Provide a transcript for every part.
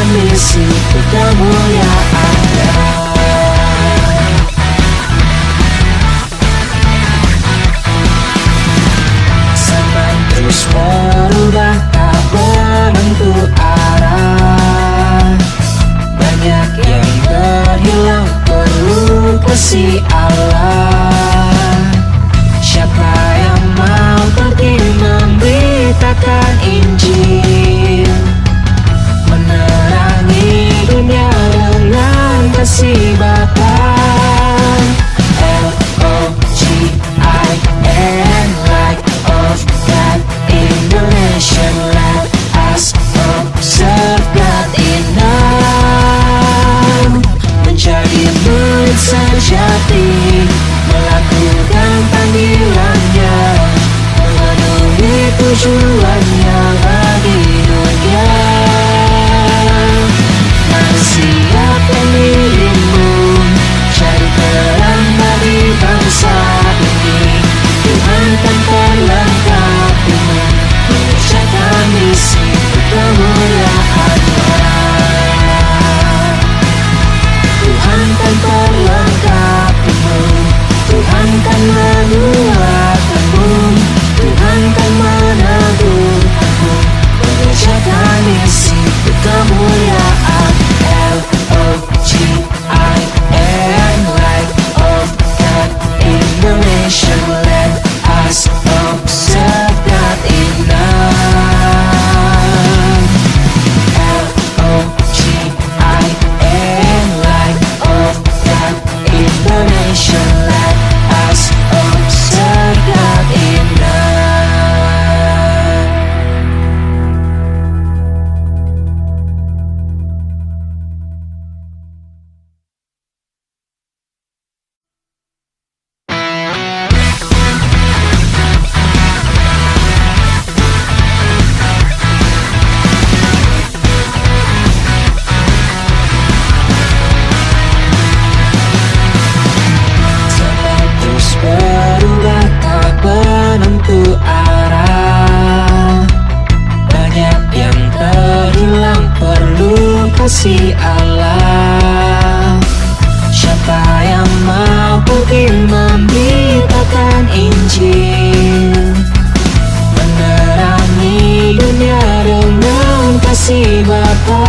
mengerjakan misi kemuliaan-Nya. Zaman terus berubah, tak menentu arah. Banyak yang terhilang, perlu kasih Allah. Siapa yang mau pergi memberitakan Injil, menerangi dunia dengan kasih Bapa. L-O-G-I-N, light of God in the nation. Let us observe God in them. Menjadi murid sejati, melakukan panggilannya, memenuhi tujuannya bagi dunia. Mari siapkan dirimu, cari terang bagi bangsa ini. Tuhan kan perlengkapimu, mengerjakan misi kemuliaan-Nya. Tuhan kan perlengkapimu, Tuhan kan menguatkanmu, Tuhan kan meneguhkanmu, mengerjakan misi kemuliaan. L-O-G-I-N, light of God in the nation. Let us observe God in them. L-O-G-I-N, light of God in the nation. Let us observe God in them. Zaman terus berubah, tak menentu arah. Banyak yang terhilang, perlu kasih Allah. Siapa yang mau pergi memberitakan Injil, menerangi dunia dengan kasih Bapa.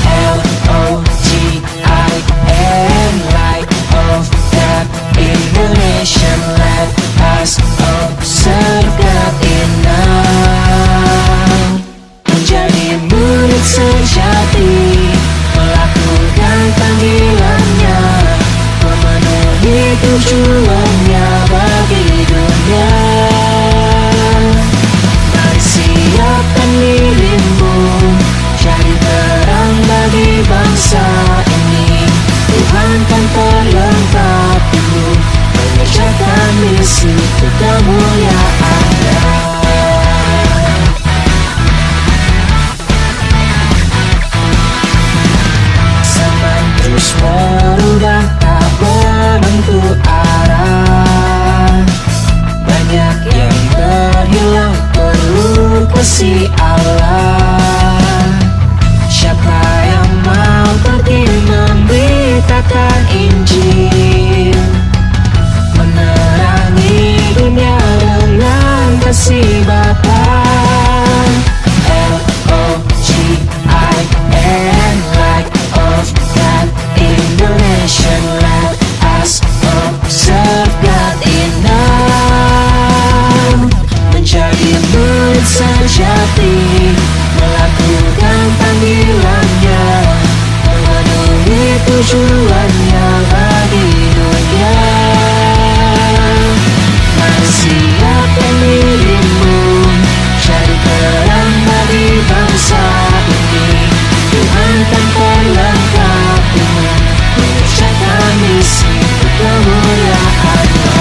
L-O-G-I-N, light of God in the nation. Let us observe God in them. Menjadi murid sejati, melakukan panggilannya, memenuhi tujuannya bagi dunia. Mari siapkan dirimu, cari terang bagi bangsa ini. Tuhan kan perlengkapimu, mengerjakan misi kemuliaan-Nya. Zaman terus berubah, tak menentu arah. Banyak yang terhilang, perlu kasih Allah. Siapa yang mau pergi memberitakan Injil, menerangi dunia dengan kasih Bapa. L-O-G-I-N, light of God in the nation. Let us observe God in them. Menjadi murid sejati, melakukan panggilannya, memenuhi tujuannya bagi dunia. Mari siapkan dirimu, cari terang bagi bangsa ini. Tuhan kan perlengkapimu, mengerjakan misi kemuliaan-Nya.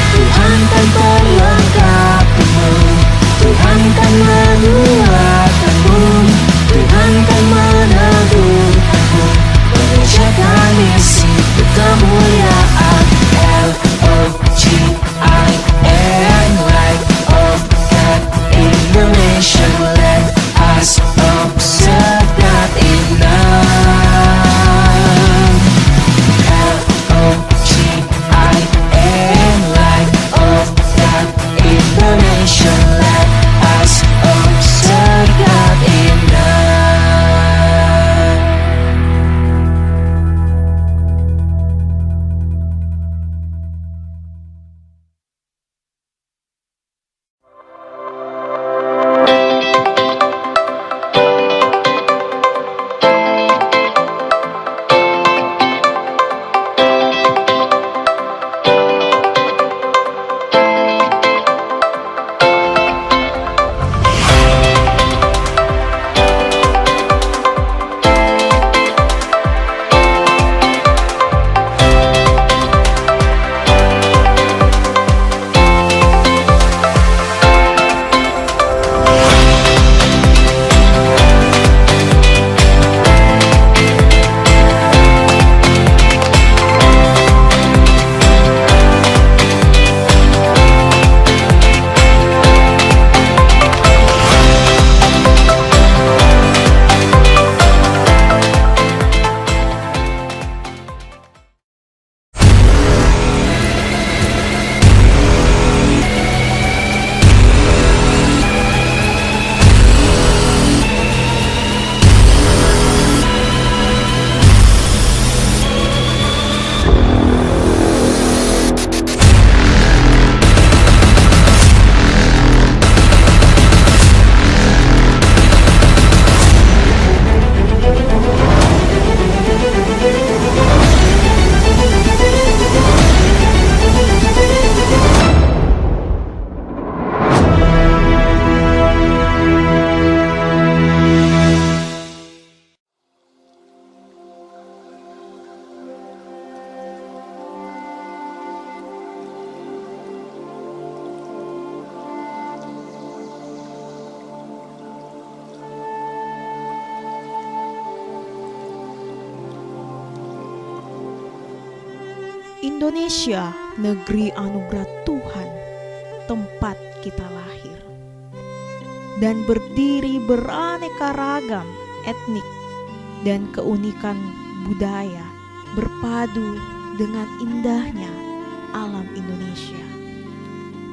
Tuhan kan perlengkapimu, Tuhan kan menguatkanmu, Tuhan kan meneguhkanmu, Indonesia, negeri anugerah Tuhan, tempat kita lahir, dan berdiri beraneka ragam etnik dan keunikan budaya berpadu dengan indahnya alam Indonesia.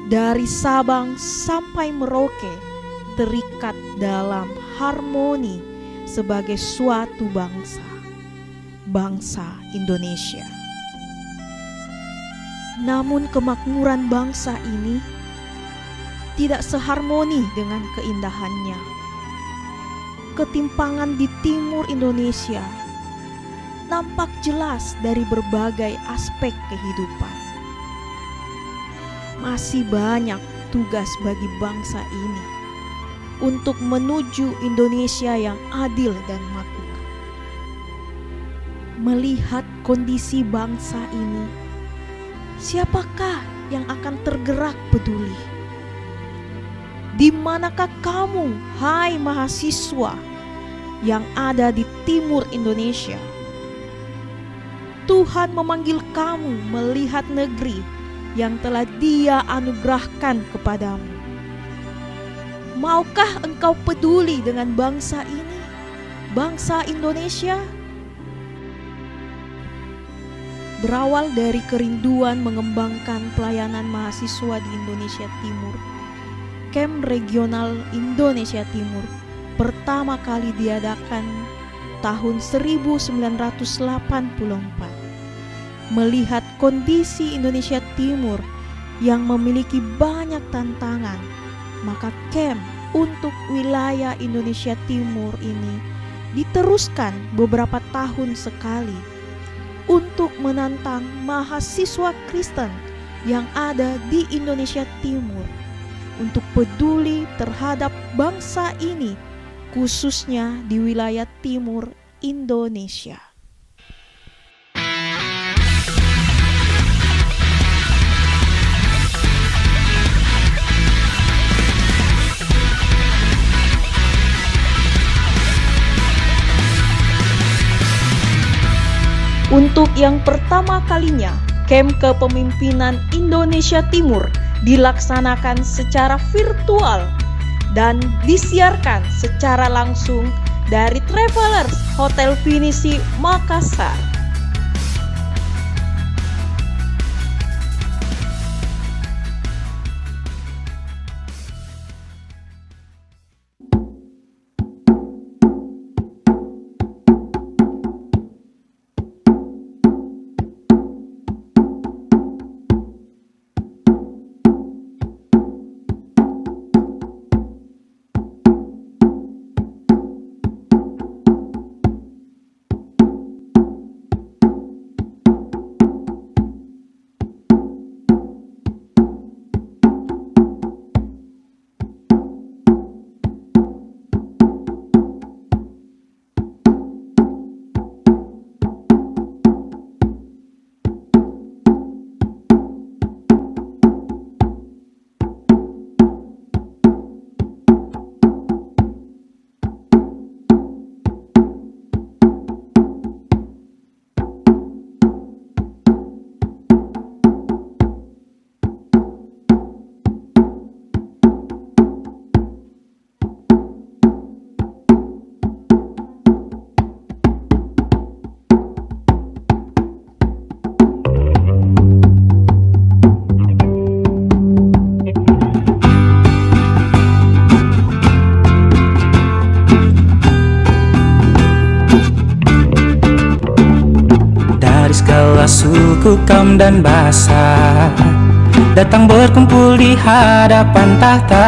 Dari Sabang sampai Merauke terikat dalam harmoni sebagai suatu bangsa, bangsa Indonesia. Namun kemakmuran bangsa ini tidak seharmoni dengan keindahannya. Ketimpangan di timur Indonesia nampak jelas dari berbagai aspek kehidupan. Masih banyak tugas bagi bangsa ini untuk menuju Indonesia yang adil dan makmur. Melihat kondisi bangsa ini, siapakah yang akan tergerak peduli? Di manakah kamu, hai mahasiswa yang ada di timur Indonesia? Tuhan memanggil kamu melihat negeri yang telah Dia anugerahkan kepadamu. Maukah engkau peduli dengan bangsa ini, bangsa Indonesia? Berawal dari kerinduan mengembangkan pelayanan mahasiswa di Indonesia Timur, Camp Regional Indonesia Timur pertama kali diadakan tahun 1984. Melihat kondisi Indonesia Timur yang memiliki banyak tantangan, maka camp untuk wilayah Indonesia Timur ini diteruskan beberapa tahun sekali untuk menantang mahasiswa Kristen yang ada di Indonesia Timur untuk peduli terhadap bangsa ini, khususnya di wilayah timur Indonesia. Untuk yang pertama kalinya, Camp Kepemimpinan Indonesia Timur dilaksanakan secara virtual dan disiarkan secara langsung dari Travelers Hotel Pinisi Makassar. Suku, kaum dan bahasa datang berkumpul di hadapan tahta,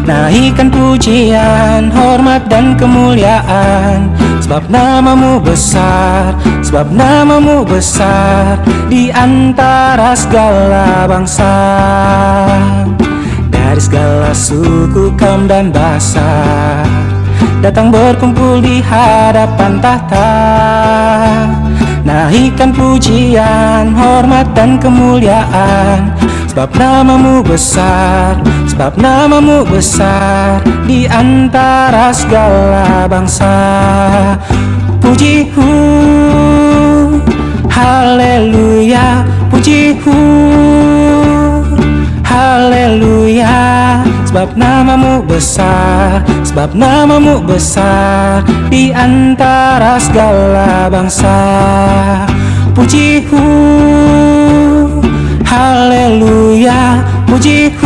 naikkan pujian, hormat dan kemuliaan, sebab namamu besar, sebab namamu besar di antara segala bangsa. Dari segala suku, kaum dan bahasa datang berkumpul di hadapan tahta, naikkan pujian, hormat dan kemuliaan, sebab namamu besar, sebab namamu besar di antara segala bangsa. Puji Haleluya, puji haleluya, sebab namamu besar, sebab namamu besar di antara segala bangsa. Puji haleluya, puji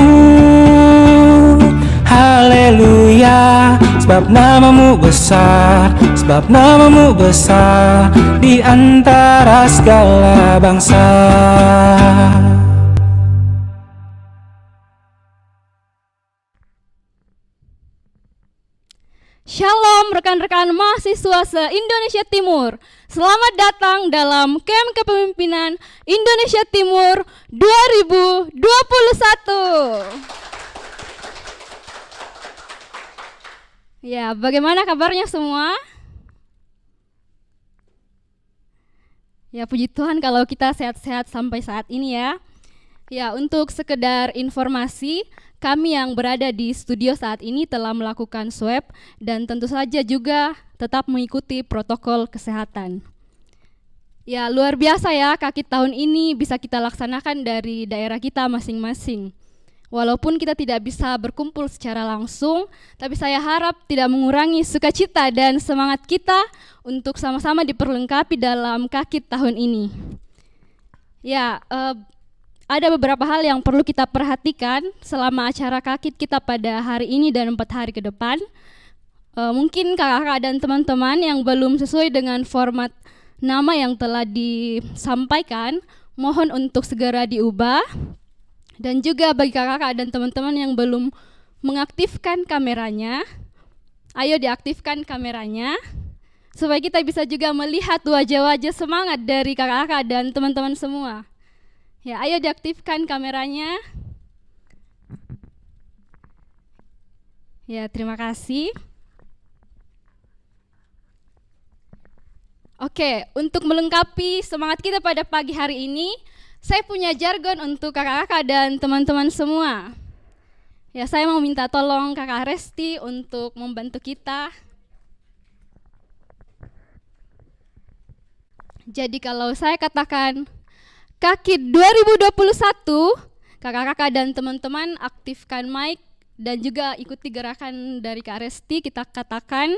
haleluya, sebab namamu besar, sebab namamu besar di antara segala bangsa. Shalom rekan-rekan mahasiswa se-Indonesia Timur. Selamat datang dalam Camp Kepemimpinan Indonesia Timur 2021. Ya, bagaimana kabarnya semua? Ya, puji Tuhan kalau kita sehat-sehat sampai saat ini ya. Ya, untuk sekedar informasi, kami yang berada di studio saat ini telah melakukan swab dan tentu saja juga tetap mengikuti protokol kesehatan. Ya, luar biasa ya, Kakit tahun ini bisa kita laksanakan dari daerah kita masing-masing. Walaupun kita tidak bisa berkumpul secara langsung, tapi saya harap tidak mengurangi sukacita dan semangat kita untuk sama-sama diperlengkapi dalam Kakit tahun ini. Ya, ada beberapa hal yang perlu kita perhatikan selama acara Kakit kita pada hari ini dan 4 hari ke depan. Mungkin kakak-kakak dan teman-teman yang belum sesuai dengan format nama yang telah disampaikan, mohon untuk segera diubah. Dan juga bagi kakak-kakak dan teman-teman yang belum mengaktifkan kameranya, ayo diaktifkan kameranya, supaya kita bisa juga melihat wajah-wajah semangat dari kakak-kakak dan teman-teman semua. Ya, ayo diaktifkan kameranya. Ya, terima kasih. Oke, untuk melengkapi semangat kita pada pagi hari ini, saya punya jargon untuk kakak-kakak dan teman-teman semua. Ya, saya mau minta tolong Kakak Resti untuk membantu kita. Jadi kalau saya katakan Kakit 2021, kakak-kakak dan teman-teman aktifkan mic dan juga ikuti gerakan dari Kak Resti. Kita katakan,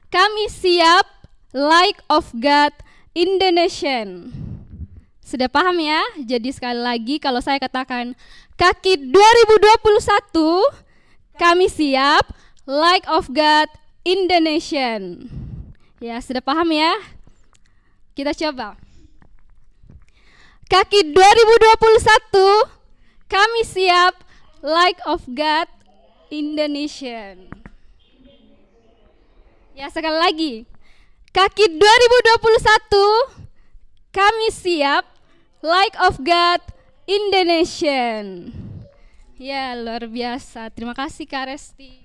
kami siap like of God in the nation. Sudah paham ya? Jadi sekali lagi kalau saya katakan Kakit 2021, kami siap like of God in the nation. Ya, sudah paham ya? Kita coba. Kakit 2021, kami siap like of God in the nation. Ya, sekali lagi. Kakit 2021, kami siap like of God in the nation. Ya, luar biasa. Terima kasih Kak Resti.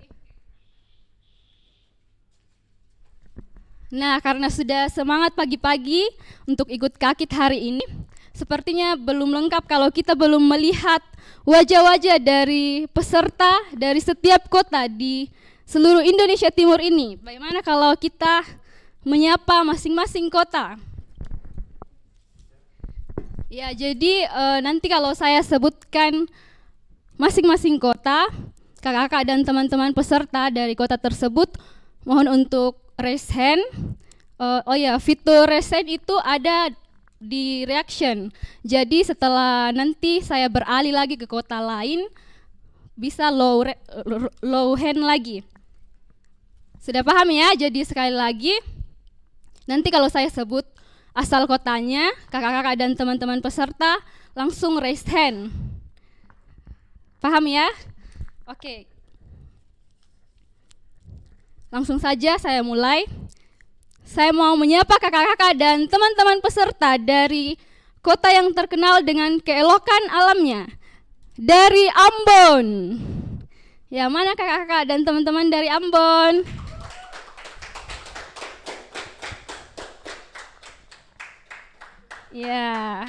Nah, karena sudah semangat pagi-pagi untuk ikut Kakit hari ini, sepertinya belum lengkap kalau kita belum melihat wajah-wajah dari peserta dari setiap kota di seluruh Indonesia Timur ini. Bagaimana kalau kita menyapa masing-masing kota? Ya, jadi nanti kalau saya sebutkan masing-masing kota, kakak-kakak dan teman-teman peserta dari kota tersebut mohon untuk raise hand. Oh ya, fitur raise hand itu ada di reaction. Jadi setelah nanti saya beralih lagi ke kota lain, bisa low hand lagi. Sudah paham ya? Jadi sekali lagi, nanti kalau saya sebut asal kotanya, kakak-kakak dan teman-teman peserta langsung raise hand. Paham ya? Oke. Langsung saja saya mulai. Saya mau menyapa kakak-kakak dan teman-teman peserta dari kota yang terkenal dengan keelokan alamnya, dari Ambon. Ya, mana kakak-kakak dan teman-teman dari Ambon? Ya,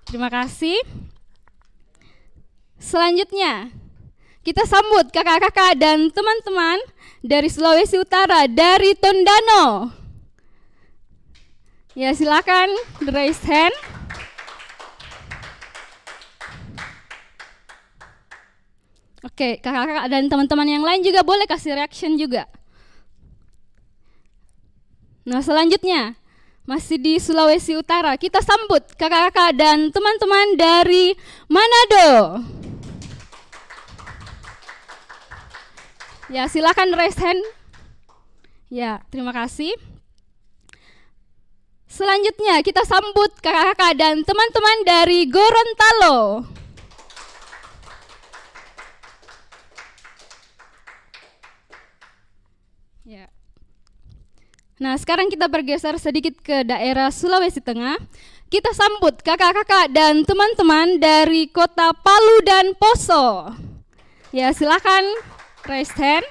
terima kasih. Selanjutnya, kita sambut kakak-kakak dan teman-teman dari Sulawesi Utara, dari Tondano. Ya, silakan raise hand. Oke, kakak-kakak dan teman-teman yang lain juga boleh kasih reaction juga. Nah, selanjutnya masih di Sulawesi Utara, kita sambut kakak-kakak dan teman-teman dari Manado. Ya, silakan raise hand. Ya, terima kasih. Selanjutnya kita sambut kakak-kakak dan teman-teman dari Gorontalo. Ya. Nah, sekarang kita bergeser sedikit ke daerah Sulawesi Tengah. Kita sambut kakak-kakak dan teman-teman dari kota Palu dan Poso. Ya, silakan raise hand.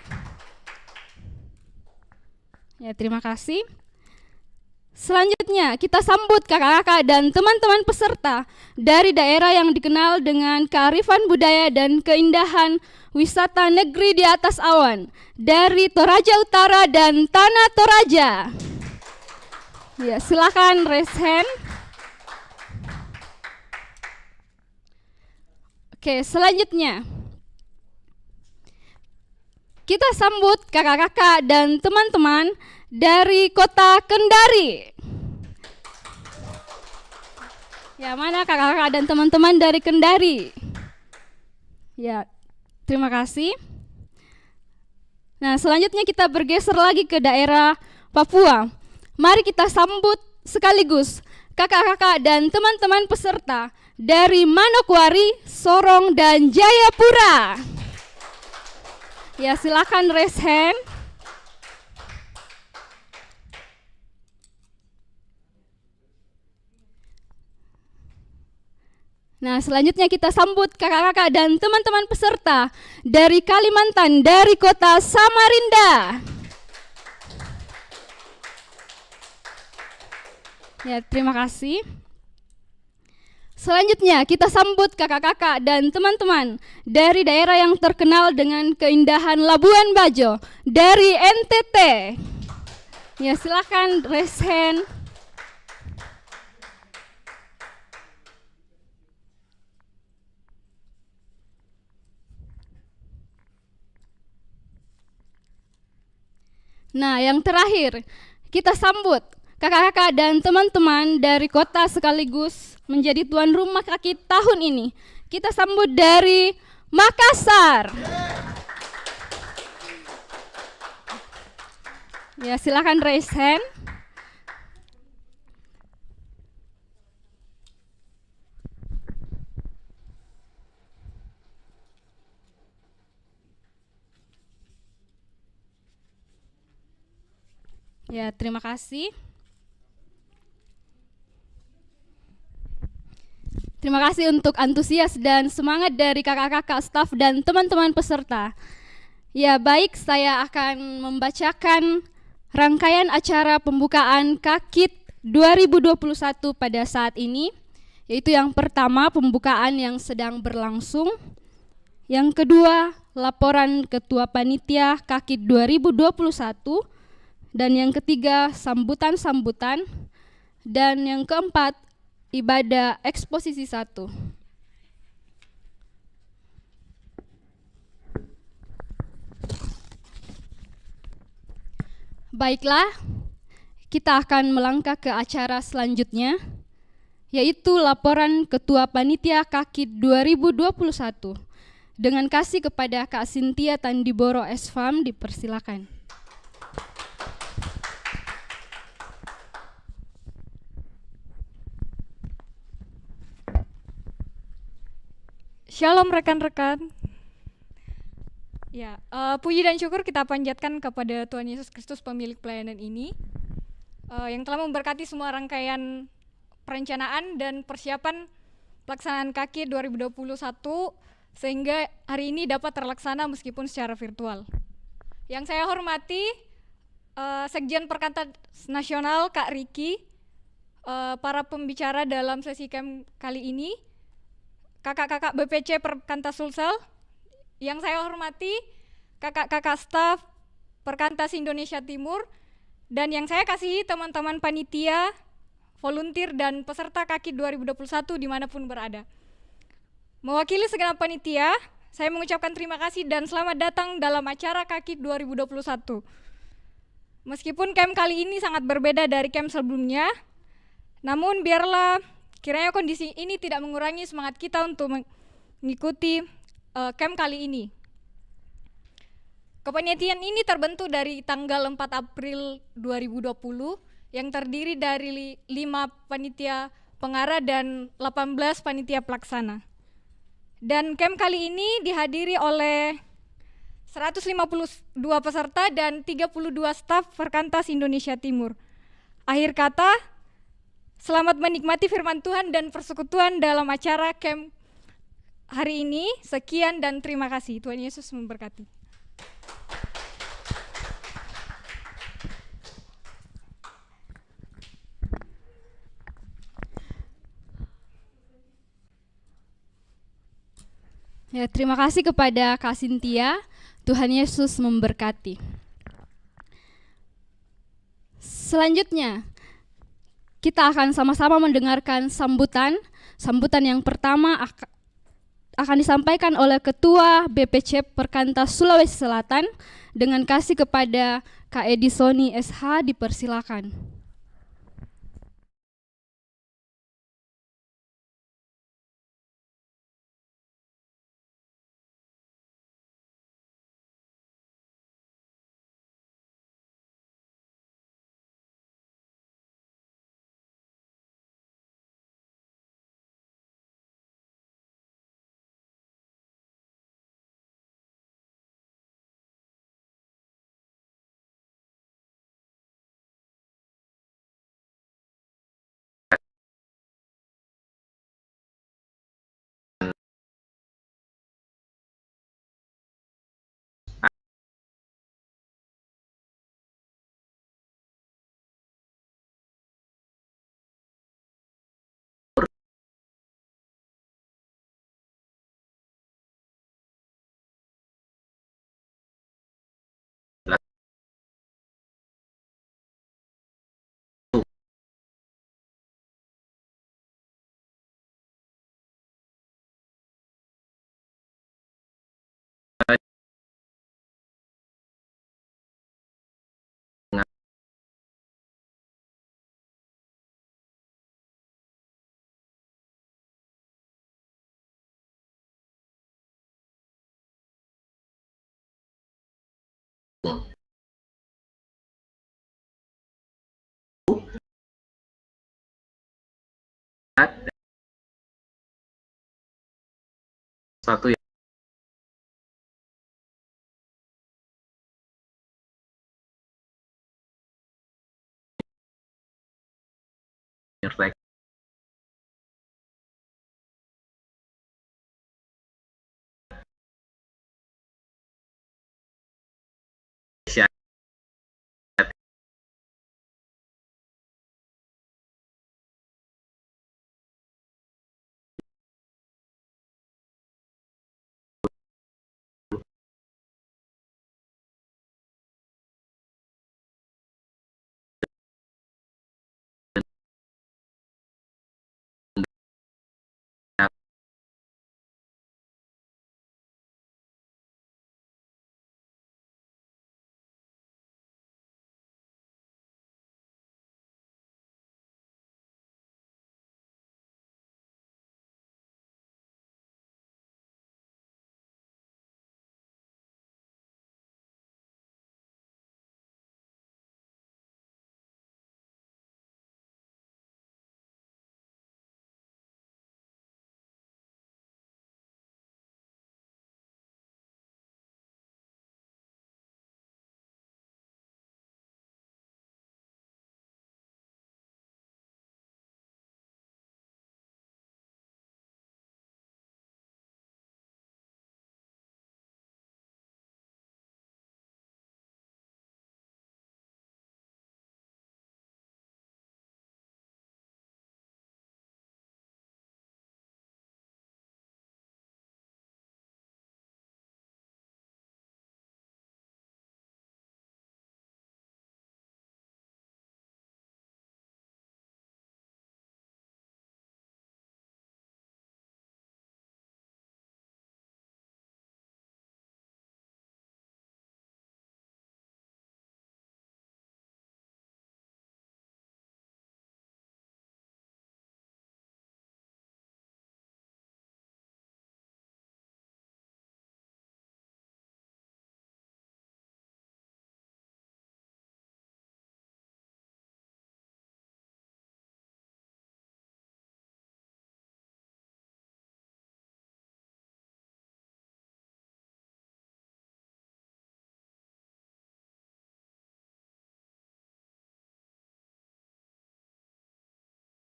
Ya, terima kasih. Selanjutnya kita sambut kakak-kakak dan teman-teman peserta dari daerah yang dikenal dengan kearifan budaya dan keindahan wisata negeri di atas awan dari Toraja Utara dan Tanah Toraja. Ya, silakan raise hand. Oke, selanjutnya kita sambut kakak-kakak dan teman-teman dari kota Kendari. Ya, mana kakak-kakak dan teman-teman dari Kendari? Ya, terima kasih. Nah, selanjutnya kita bergeser lagi ke daerah Papua. Mari kita sambut sekaligus kakak-kakak dan teman-teman peserta dari Manokwari, Sorong, dan Jayapura. Ya, silakan raise hand. Nah, selanjutnya kita sambut kakak-kakak dan teman-teman peserta dari Kalimantan, dari kota Samarinda. Ya, terima kasih. Selanjutnya kita sambut kakak-kakak dan teman-teman dari daerah yang terkenal dengan keindahan Labuan Bajo, dari NTT. Ya, silakan raise hand. Nah, yang terakhir, kita sambut kakak-kakak dan teman-teman dari kota sekaligus menjadi tuan rumah Kaki tahun ini. Kita sambut dari Makassar. Ya, silakan raise hand. Ya, terima kasih. Terima kasih untuk antusias dan semangat dari kakak-kakak, staf, dan teman-teman peserta. Ya, baik, saya akan membacakan rangkaian acara pembukaan KAKIT 2021 pada saat ini, yaitu yang pertama pembukaan yang sedang berlangsung, yang kedua laporan Ketua Panitia KAKIT 2021, dan yang ketiga sambutan-sambutan, dan yang keempat ibadah eksposisi 1. Baiklah, kita akan melangkah ke acara selanjutnya, yaitu laporan Ketua Panitia KAKIT 2021. Dengan kasih kepada Kak Cynthia Tandiboro SFAM, dipersilakan. Shalom rekan-rekan. Ya, puji dan syukur kita panjatkan kepada Tuhan Yesus Kristus pemilik pelayanan ini, yang telah memberkati semua rangkaian perencanaan dan persiapan pelaksanaan KAKIT 2021 sehingga hari ini dapat terlaksana meskipun secara virtual. Yang saya hormati Sekjen Perkantas Nasional Kak Riki, para pembicara dalam sesi camp kali ini, kakak-kakak BPC Perkantas Sulsel, yang saya hormati kakak-kakak staf Perkantas Indonesia Timur, dan yang saya kasihi teman-teman panitia, volunteer, dan peserta KAKI 2021 dimanapun berada. Mewakili segenap panitia, saya mengucapkan terima kasih dan selamat datang dalam acara KAKI 2021. Meskipun camp kali ini sangat berbeda dari camp sebelumnya, namun biarlah kiranya kondisi ini tidak mengurangi semangat kita untuk mengikuti camp kali ini. Kepanitiaan ini terbentuk dari tanggal 4 April 2020 yang terdiri dari 5 panitia pengarah dan 18 panitia pelaksana. Dan camp kali ini dihadiri oleh 152 peserta dan 32 staf Perkantas Indonesia Timur. Akhir kata, selamat menikmati firman Tuhan dan persekutuan dalam acara camp hari ini. Sekian dan terima kasih. Tuhan Yesus memberkati. Ya, terima kasih kepada Kak Cynthia. Tuhan Yesus memberkati. Selanjutnya, kita akan sama-sama mendengarkan sambutan. Sambutan yang pertama akan disampaikan oleh Ketua BPC Perkantas Sulawesi Selatan dengan kasih kepada Kak Edisoni SH, dipersilakan. Satu yang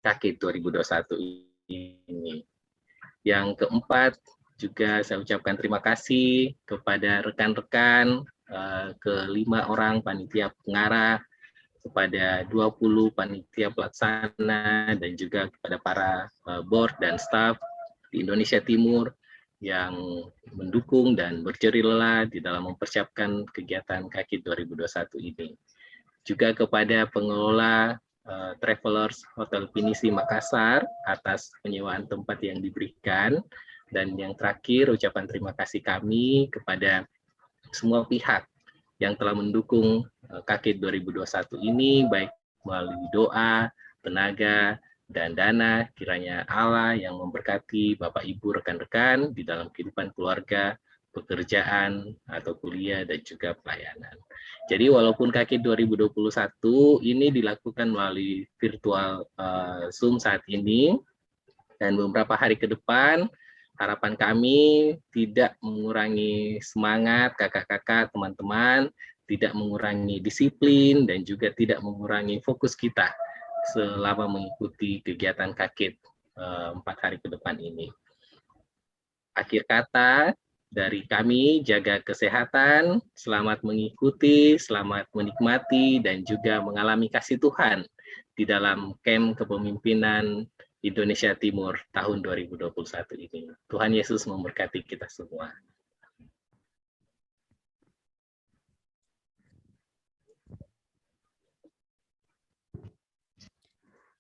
KKIT 2021 ini. Yang keempat, juga saya ucapkan terima kasih kepada rekan-rekan ke-5 orang panitia pengarah, kepada 20 panitia pelaksana, dan juga kepada para board dan staff di Indonesia Timur yang mendukung dan berjerih lelah di dalam mempersiapkan kegiatan KKIT 2021 ini. Juga kepada pengelola Travelers Hotel Pinisi Makassar atas penyewaan tempat yang diberikan. Dan yang terakhir, ucapan terima kasih kami kepada semua pihak yang telah mendukung KKIT 2021 ini, baik melalui doa, tenaga, dan dana. Kiranya Allah yang memberkati Bapak Ibu rekan-rekan di dalam kehidupan keluarga, pekerjaan, atau kuliah, dan juga pelayanan. Jadi walaupun KKIT 2021 ini dilakukan melalui virtual Zoom saat ini, dan beberapa hari ke depan, harapan kami tidak mengurangi semangat kakak-kakak, teman-teman, tidak mengurangi disiplin, dan juga tidak mengurangi fokus kita selama mengikuti kegiatan KKIT 4 hari ke depan ini. Akhir kata, dari kami, jaga kesehatan, selamat mengikuti, selamat menikmati, dan juga mengalami kasih Tuhan di dalam camp kepemimpinan Indonesia Timur tahun 2021 ini. Tuhan Yesus memberkati kita semua.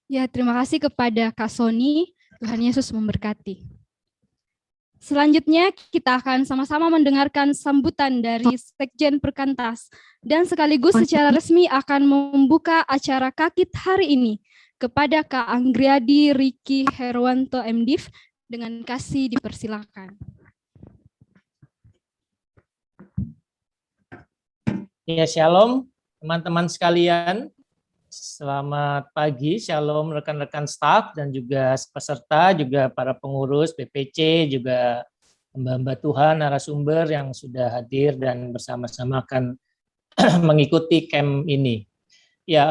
Ya, terima kasih kepada Kak Sony. Tuhan Yesus memberkati. Selanjutnya kita akan sama-sama mendengarkan sambutan dari Sekjen Perkantas dan sekaligus secara resmi akan membuka acara KKIT hari ini kepada Kak Anggriadi Riki Herwanto MDiv dengan kasih dipersilakan. Ya, shalom teman-teman sekalian. Selamat pagi, shalom rekan-rekan staf dan juga peserta, juga para pengurus BPC, juga hamba-hamba Tuhan, narasumber yang sudah hadir dan bersama-sama akan mengikuti camp ini. Ya,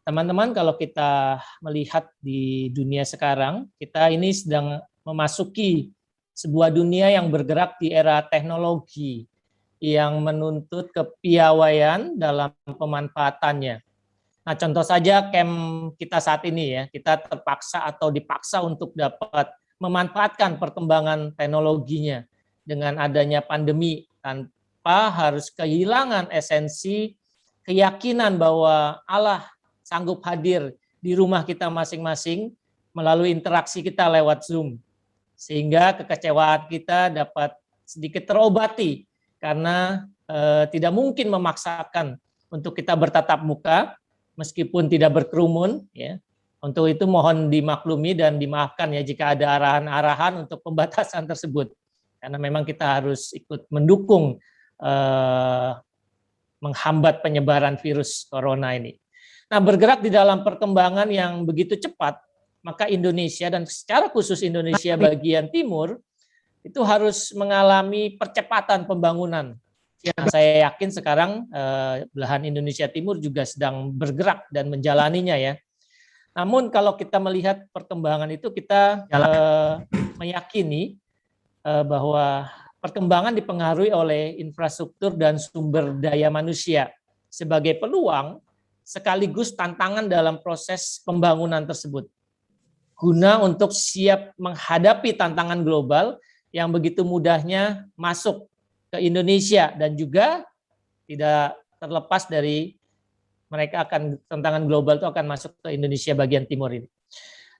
teman-teman, kalau kita melihat di dunia sekarang, kita ini sedang memasuki sebuah dunia yang bergerak di era teknologi yang menuntut kepiawaian dalam pemanfaatannya. Nah, contoh saja camp kita saat ini ya, kita terpaksa atau dipaksa untuk dapat memanfaatkan perkembangan teknologinya dengan adanya pandemi tanpa harus kehilangan esensi keyakinan bahwa Allah sanggup hadir di rumah kita masing-masing melalui interaksi kita lewat Zoom. Sehingga kekecewaan kita dapat sedikit terobati karena tidak mungkin memaksakan untuk kita bertatap muka meskipun tidak berkerumun ya. Untuk itu mohon dimaklumi dan dimaafkan ya jika ada arahan-arahan untuk pembatasan tersebut. Karena memang kita harus ikut mendukung menghambat penyebaran virus corona ini. Nah, bergerak di dalam perkembangan yang begitu cepat, maka Indonesia dan secara khusus Indonesia bagian timur itu harus mengalami percepatan pembangunan. Nah, saya yakin sekarang belahan Indonesia Timur juga sedang bergerak dan menjalaninya ya. Namun kalau kita melihat perkembangan itu kita meyakini bahwa perkembangan dipengaruhi oleh infrastruktur dan sumber daya manusia sebagai peluang sekaligus tantangan dalam proses pembangunan tersebut. Guna untuk siap menghadapi tantangan global yang begitu mudahnya masuk ke Indonesia dan juga tidak terlepas dari mereka akan tantangan global itu akan masuk ke Indonesia bagian timur ini.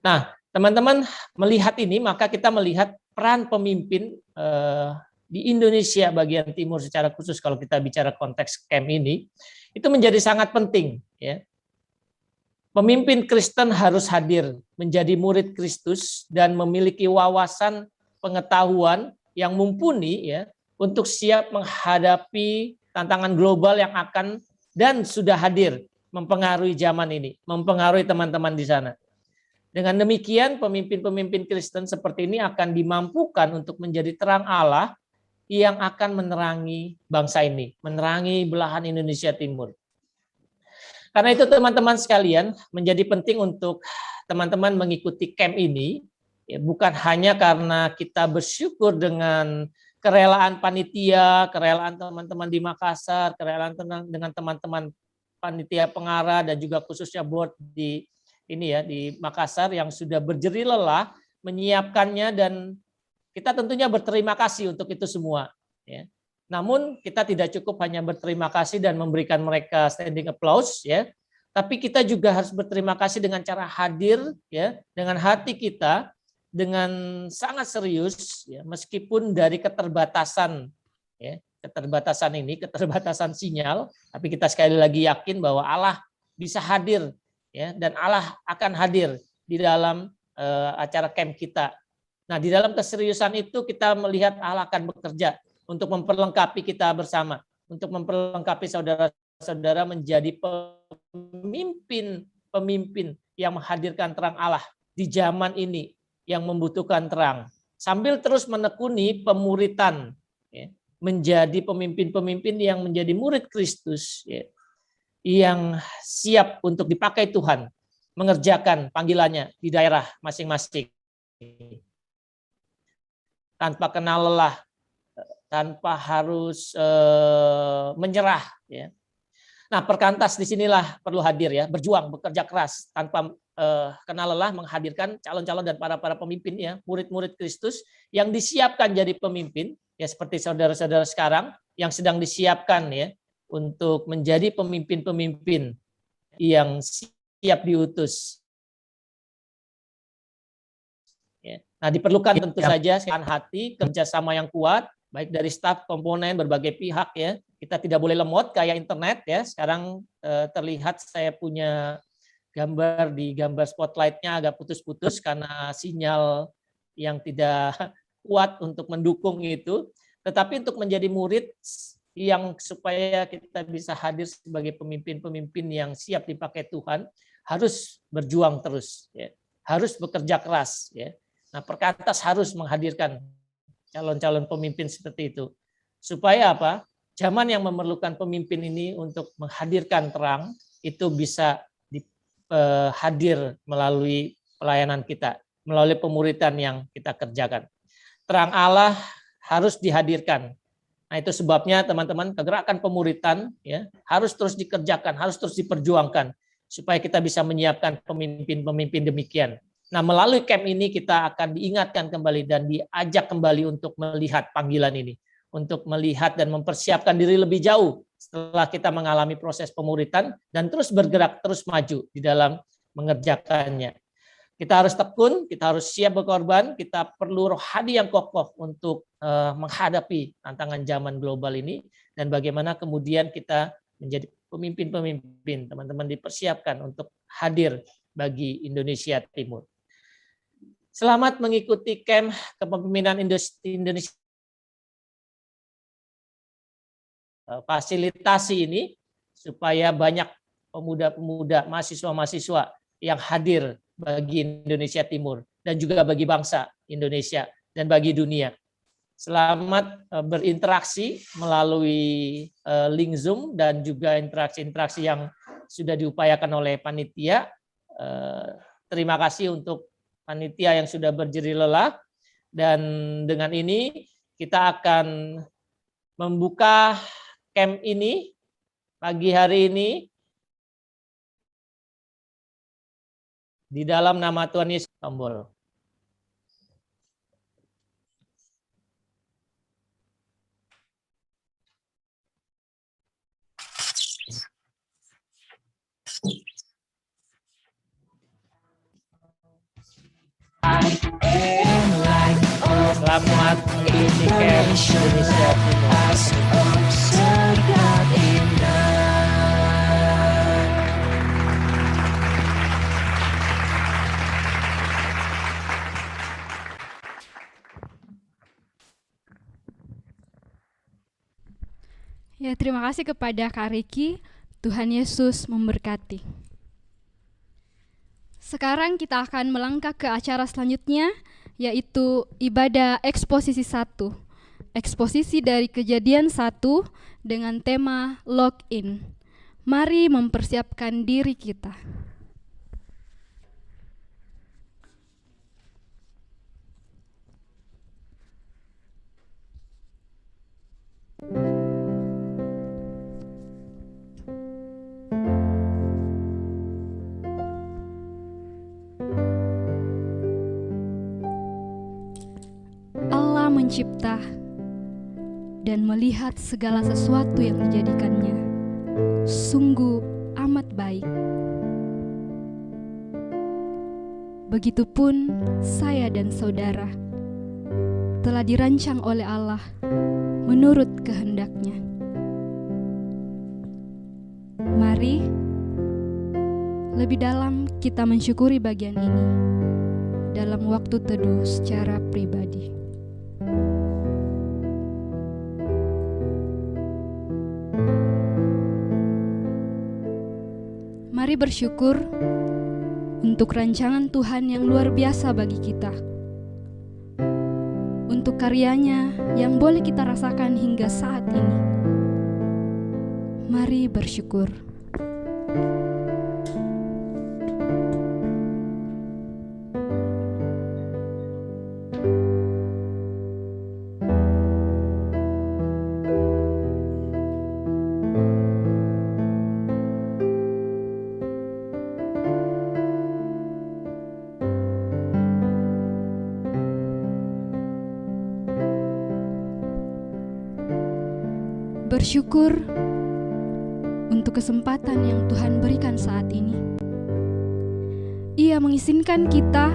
Nah, teman-teman melihat ini maka kita melihat peran pemimpin di Indonesia bagian timur secara khusus kalau kita bicara konteks camp ini itu menjadi sangat penting ya. Pemimpin Kristen harus hadir menjadi murid Kristus dan memiliki wawasan pengetahuan yang mumpuni ya untuk siap menghadapi tantangan global yang akan dan sudah hadir mempengaruhi zaman ini, mempengaruhi teman-teman di sana. Dengan demikian, pemimpin-pemimpin Kristen seperti ini akan dimampukan untuk menjadi terang Allah yang akan menerangi bangsa ini, menerangi belahan Indonesia Timur. Karena itu teman-teman sekalian, menjadi penting untuk teman-teman mengikuti camp ini ya, bukan hanya karena kita bersyukur dengan kerelaan panitia, kerelaan teman-teman di Makassar, kerelaan dengan teman-teman panitia pengarah dan juga khususnya board di ini ya di Makassar yang sudah berjerih lelah menyiapkannya, dan kita tentunya berterima kasih untuk itu semua ya. Namun kita tidak cukup hanya berterima kasih dan memberikan mereka standing applause ya, tapi kita juga harus berterima kasih dengan cara hadir ya, dengan hati kita, dengan sangat serius ya, meskipun dari keterbatasan ya, keterbatasan sinyal, tapi kita sekali lagi yakin bahwa Allah bisa hadir ya, dan Allah akan hadir di dalam acara camp kita. Nah, di dalam keseriusan itu kita melihat Allah akan bekerja untuk memperlengkapi kita bersama, untuk memperlengkapi saudara-saudara menjadi pemimpin yang menghadirkan terang Allah di zaman ini yang membutuhkan terang, sambil terus menekuni pemuritan ya, menjadi pemimpin-pemimpin yang menjadi murid Kristus ya, yang siap untuk dipakai Tuhan mengerjakan panggilannya di daerah masing-masing tanpa kenal lelah, tanpa harus menyerah ya. Nah, Perkantas disinilah perlu hadir ya, berjuang, bekerja keras tanpa kenal lelah, menghadirkan calon-calon dan para pemimpin ya, murid-murid Kristus yang disiapkan jadi pemimpin ya, seperti saudara-saudara sekarang yang sedang disiapkan ya untuk menjadi pemimpin-pemimpin yang siap diutus. Ya. Nah, diperlukan tentu saja hati, kerjasama yang kuat, baik dari staf, komponen, berbagai pihak ya. Kita tidak boleh lemot kayak internet ya. Sekarang terlihat saya punya gambar di gambar spotlightnya agak putus-putus karena sinyal yang tidak kuat untuk mendukung itu. Tetapi untuk menjadi murid yang supaya kita bisa hadir sebagai pemimpin-pemimpin yang siap dipakai Tuhan, harus berjuang terus ya. Harus bekerja keras ya. Nah, Perkantas harus menghadirkan calon-calon pemimpin seperti itu. Supaya apa? Zaman yang memerlukan pemimpin ini untuk menghadirkan terang itu bisa hadir melalui pelayanan kita, melalui pemuritan yang kita kerjakan. Terang Allah harus dihadirkan. Nah, itu sebabnya teman-teman kegerakan pemuritan ya harus terus dikerjakan, harus terus diperjuangkan supaya kita bisa menyiapkan pemimpin-pemimpin demikian. Nah, melalui camp ini kita akan diingatkan kembali dan diajak kembali untuk melihat panggilan ini, untuk melihat dan mempersiapkan diri lebih jauh setelah kita mengalami proses pemuritan dan terus bergerak, terus maju di dalam mengerjakannya. Kita harus tekun, kita harus siap berkorban, kita perlu rohani yang kokoh untuk menghadapi tantangan zaman global ini, dan bagaimana kemudian kita menjadi pemimpin-pemimpin, teman-teman dipersiapkan untuk hadir bagi Indonesia Timur. Selamat mengikuti camp kepemimpinan Indonesia. Fasilitasi ini supaya banyak pemuda-pemuda, mahasiswa-mahasiswa yang hadir bagi Indonesia Timur dan juga bagi bangsa Indonesia dan bagi dunia. Selamat berinteraksi melalui link Zoom dan juga interaksi-interaksi yang sudah diupayakan oleh panitia. Terima kasih untuk panitia yang sudah berjerih lelah, dan dengan ini kita akan membuka camp ini pagi hari ini di dalam nama Tuhan Yesus. Tombol. Selamat mengikuti camp Indonesia Timur. Ya, terima kasih kepada Kak Riki. Tuhan Yesus memberkati. Sekarang kita akan melangkah ke acara selanjutnya, yaitu ibadah eksposisi 1. Eksposisi dari Kejadian 1 dengan tema Login. Mari mempersiapkan diri kita. Pencipta dan melihat segala sesuatu yang dijadikannya sungguh amat baik. Begitupun saya dan saudara telah dirancang oleh Allah menurut kehendak-Nya. Mari lebih dalam kita mensyukuri bagian ini dalam waktu teduh secara pribadi. Mari bersyukur untuk rancangan Tuhan yang luar biasa bagi kita, untuk karyanya yang boleh kita rasakan hingga saat ini. Mari bersyukur. Bersyukur untuk kesempatan yang Tuhan berikan saat ini. Ia mengizinkan kita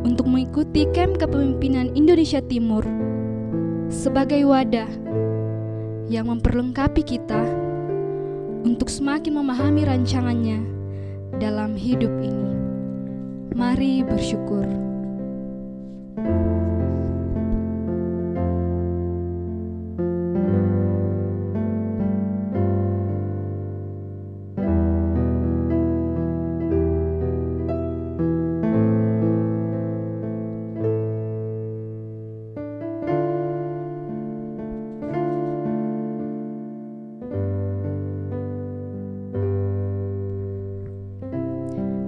untuk mengikuti Camp Kepemimpinan Indonesia Timur sebagai wadah yang memperlengkapi kita untuk semakin memahami rancangannya dalam hidup ini. Mari bersyukur.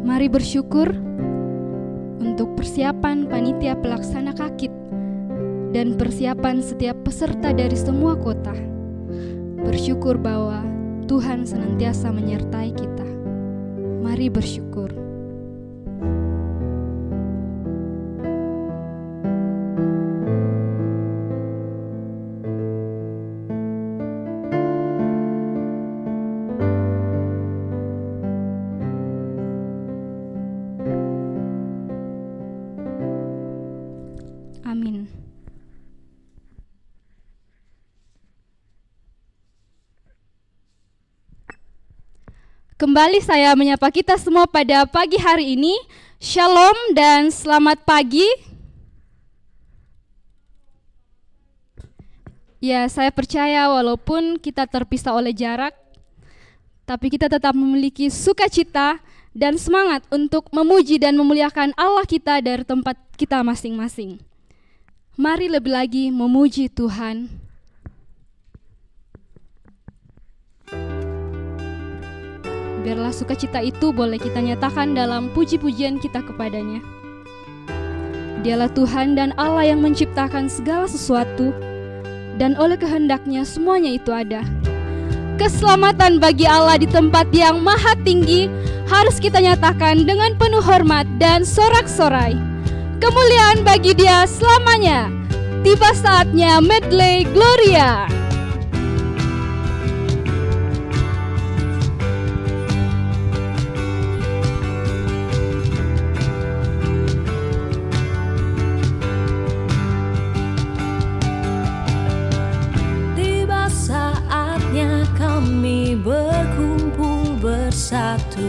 Mari bersyukur untuk persiapan panitia pelaksana KAKIT dan persiapan setiap peserta dari semua kota. Bersyukur bahwa Tuhan senantiasa menyertai kita. Mari bersyukur. Amin. Kembali saya menyapa kita semua pada pagi hari ini. Shalom dan selamat pagi. Ya, saya percaya walaupun kita terpisah oleh jarak, tapi kita tetap memiliki sukacita dan semangat untuk memuji dan memuliakan Allah kita dari tempat kita masing-masing. Mari lebih lagi memuji Tuhan. Biarlah sukacita itu boleh kita nyatakan dalam puji-pujian kita kepadanya. Dialah Tuhan dan Allah yang menciptakan segala sesuatu, dan oleh kehendak-Nya semuanya itu ada. Keselamatan bagi Allah di tempat yang maha tinggi harus kita nyatakan dengan penuh hormat dan sorak-sorai. Kemuliaan bagi Dia selamanya. Tiba saatnya medley Gloria. Tiba saatnya kami berkumpul bersatu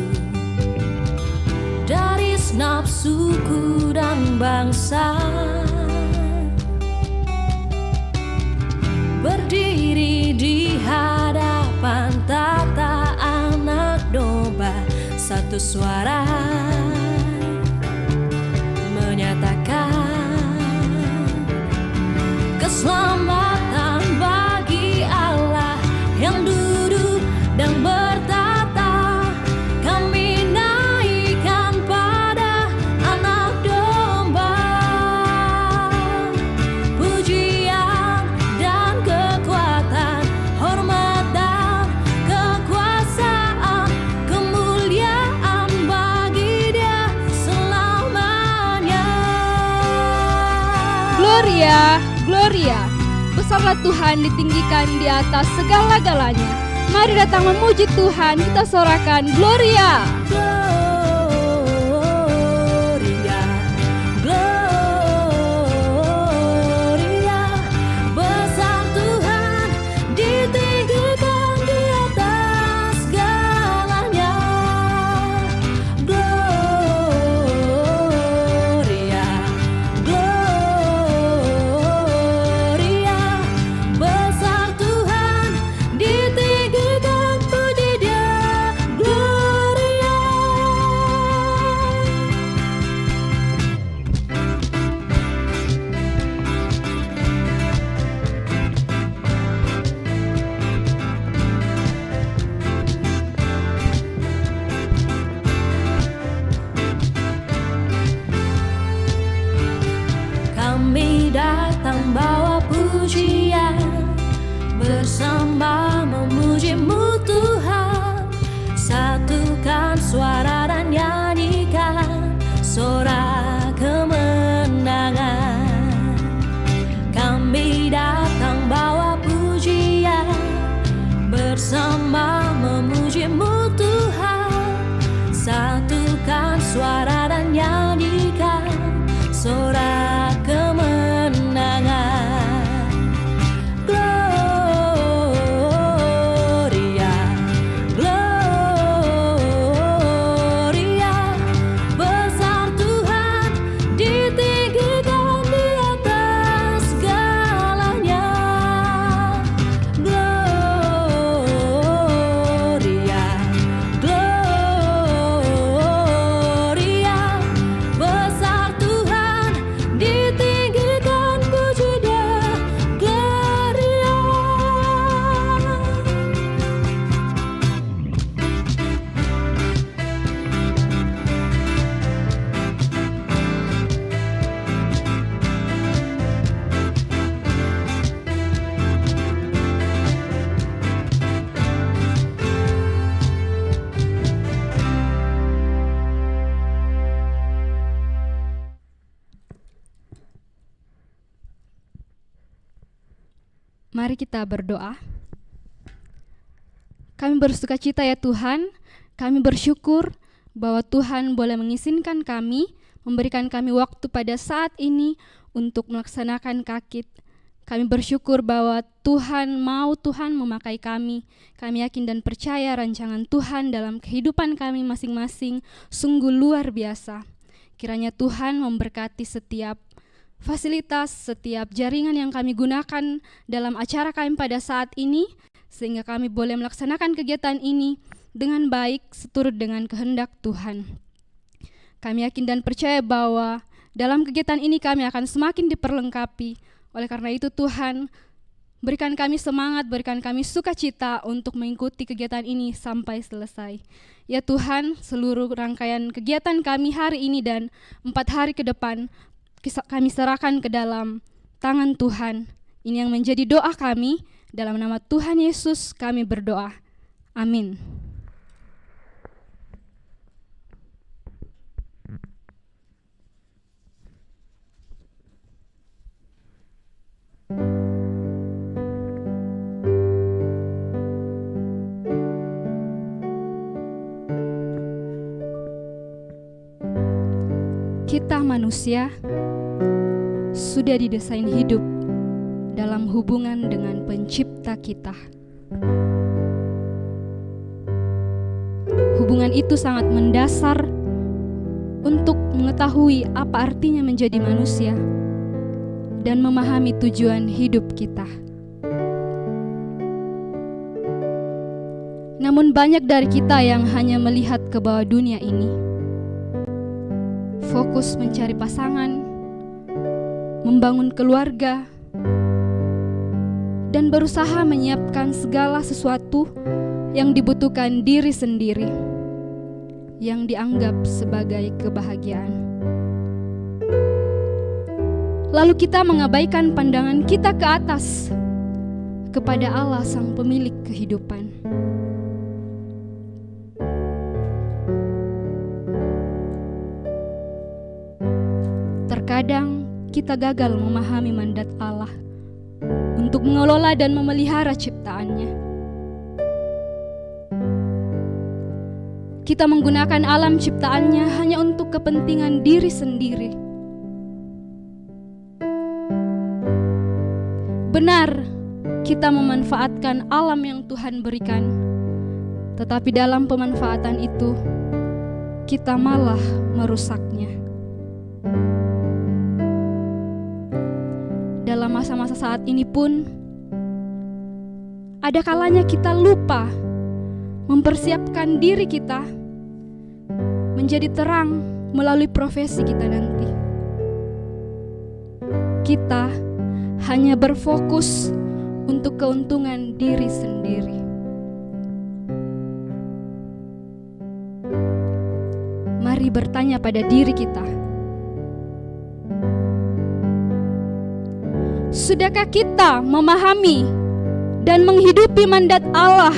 dari segenap suku dan bangsa, berdiri di hadapan tata anak domba, satu suara menyatakan keselamatan bagi Allah yang duduk dan bertata. Kami naikkan pada anak domba pujian dan kekuatan, hormat dan kekuasaan, kemuliaan bagi Gloria. Besarlah Tuhan, ditinggikan di atas segala-galanya. Mari datang memuji Tuhan, kita sorakan Gloria. Gloria, Gloria, besar Tuhan, ditinggikan di atas segalanya. Gloria, Gloria, besar Tuhan, ditinggikan, puji Dia, Gloria. Kami datang bawa pujian, bersama memuji-Mu Tuhan. Satukan suara dan nyanyikan sorak kemenangan. Kami datang bawa pujian, bersama memuji-Mu Tuhan. Satukan suara dan nyanyikan sorak kemenangan. Gloria, Gloria, besar Tuhan, ditinggikan di atas segalanya. Gloria, Gloria, besar Tuhan, ditinggikan, puji Dia, Gloria. Mari kita berdoa. Kami bersukacita ya Tuhan, kami bersyukur bahwa Tuhan boleh mengizinkan kami, memberikan kami waktu pada saat ini untuk melaksanakan kakit. Kami bersyukur bahwa Tuhan memakai kami. Kami yakin dan percaya rancangan Tuhan dalam kehidupan kami masing-masing sungguh luar biasa. Kiranya Tuhan memberkati setiap fasilitas, setiap jaringan yang kami gunakan dalam acara kami pada saat ini, sehingga kami boleh melaksanakan kegiatan ini dengan baik seturut dengan kehendak Tuhan. Kami yakin dan percaya bahwa dalam kegiatan ini kami akan semakin diperlengkapi. Oleh karena itu Tuhan, berikan kami semangat, berikan kami sukacita untuk mengikuti kegiatan ini sampai selesai. Ya Tuhan, seluruh rangkaian kegiatan kami hari ini dan 4 hari ke depan, kami serahkan ke dalam tangan Tuhan. Ini yang menjadi doa kami. Dalam nama Tuhan Yesus kami berdoa. Amin. Kita manusia sudah didesain hidup dalam hubungan dengan pencipta kita. Hubungan itu sangat mendasar untuk mengetahui apa artinya menjadi manusia dan memahami tujuan hidup kita. Namun banyak dari kita yang hanya melihat ke bawah dunia ini, fokus mencari pasangan, membangun keluarga, dan berusaha menyiapkan segala sesuatu yang dibutuhkan diri sendiri, yang dianggap sebagai kebahagiaan. Lalu kita mengabaikan pandangan kita ke atas, kepada Allah sang pemilik kehidupan. Terkadang kita gagal memahami mandat Allah untuk mengelola dan memelihara ciptaannya. Kita menggunakan alam ciptaannya hanya untuk kepentingan diri sendiri. Benar, kita memanfaatkan alam yang Tuhan berikan, tetapi dalam pemanfaatan itu, kita malah merusaknya. Dalam masa-masa saat ini pun, ada kalanya kita lupa mempersiapkan diri kita menjadi terang melalui profesi kita nanti. Kita hanya berfokus untuk keuntungan diri sendiri. Mari bertanya pada diri kita, sudahkah kita memahami dan menghidupi mandat Allah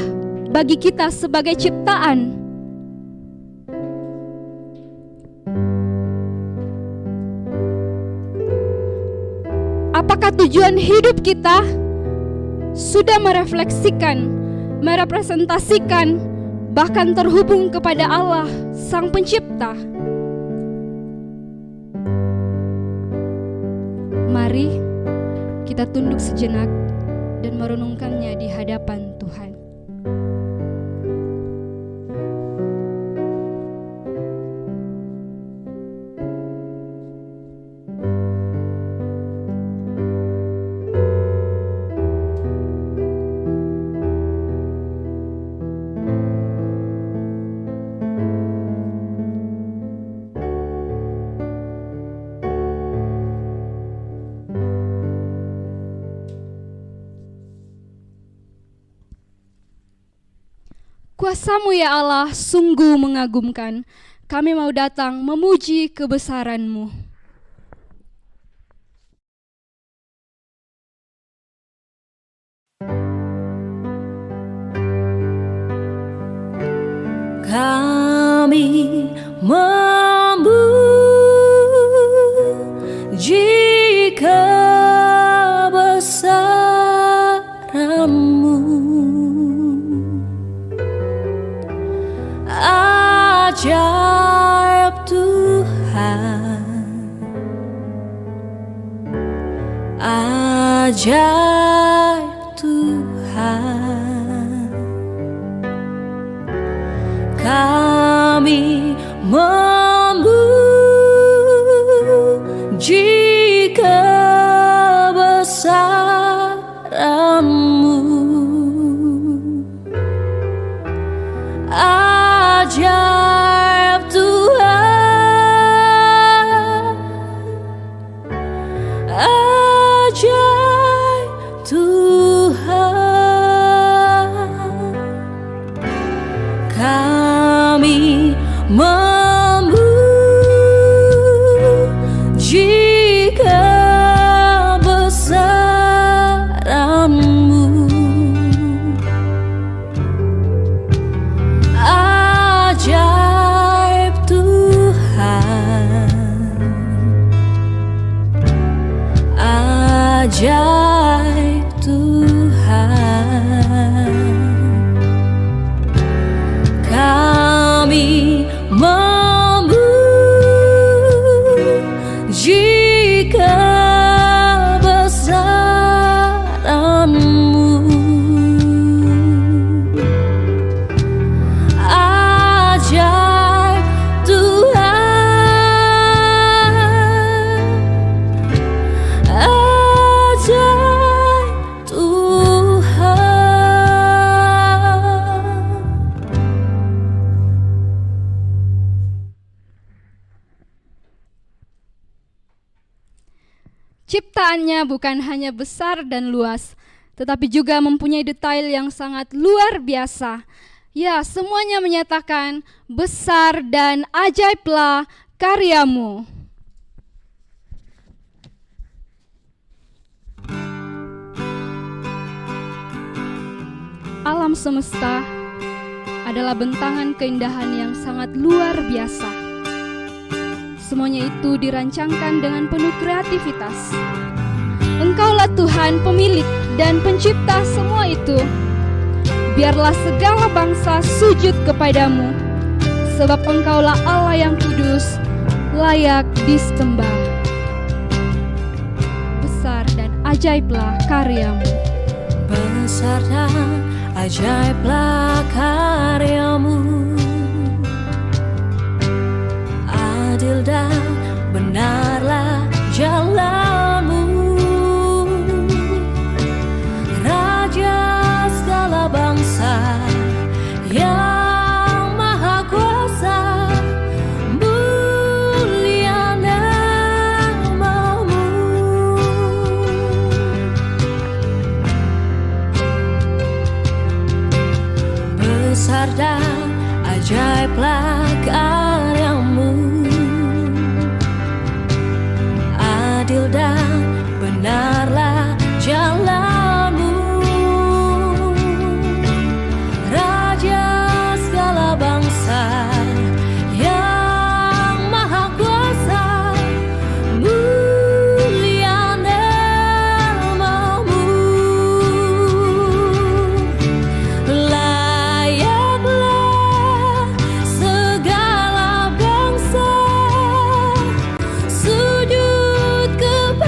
bagi kita sebagai ciptaan? Apakah tujuan hidup kita sudah merefleksikan, merepresentasikan, bahkan terhubung kepada Allah, Sang Pencipta? Mari kita tunduk sejenak dan merenungkannya di hadapan Tuhan. Kuasa-Mu ya Allah sungguh mengagumkan. Kami mau datang memuji kebesaran-Mu. Kami memuji kebesaran-Mu. Ajaib Tuhan, ajaib Tuhan. Kami memuji kebesaran-Mu. Ajaib Tuhan, ajaib Tuhan. Kami memuji kebesaran-Mu. Ajaib Tuhan, ajaib Tuhan. Kami memuji kebesaran-Mu. Ajaib Tuhan, ajaib Tuhan. Ciptaannya bukan hanya besar dan luas, tetapi juga mempunyai detail yang sangat luar biasa. Ya, semuanya menyatakan besar dan ajaiblah karya-Mu. Alam semesta adalah bentangan keindahan yang sangat luar biasa. Semuanya itu dirancangkan dengan penuh kreativitas. Engkaulah Tuhan pemilik dan pencipta semua itu. Biarlah segala bangsa sujud kepadamu, sebab Engkaulah Allah yang kudus, layak disembah. Besar dan ajaiblah karyamu. Besar dan ajaiblah karyamu, adil dan benarlah jalanmu. Raja segala bangsa yang maha kuasa, mulia namamu. Besar dan ajaiblah karyamu, adil dan benarlah jalanmu. Raja segala bangsa yang maha kuasa, mulia namamu. Layaklah segala bangsa sujud kepadamu,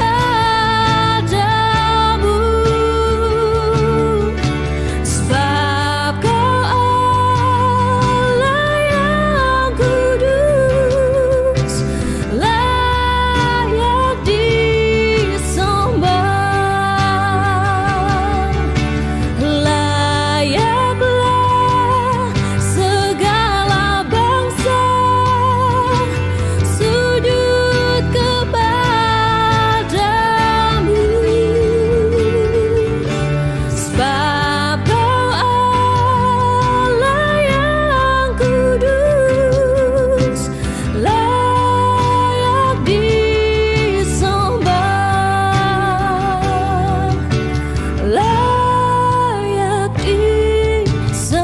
sebab Kau Allah yang kudus, layak disembah. Layaklah segala bangsa sujud kepadamu, sebab Kau Allah yang kudus, layak disembah. Layak disembah.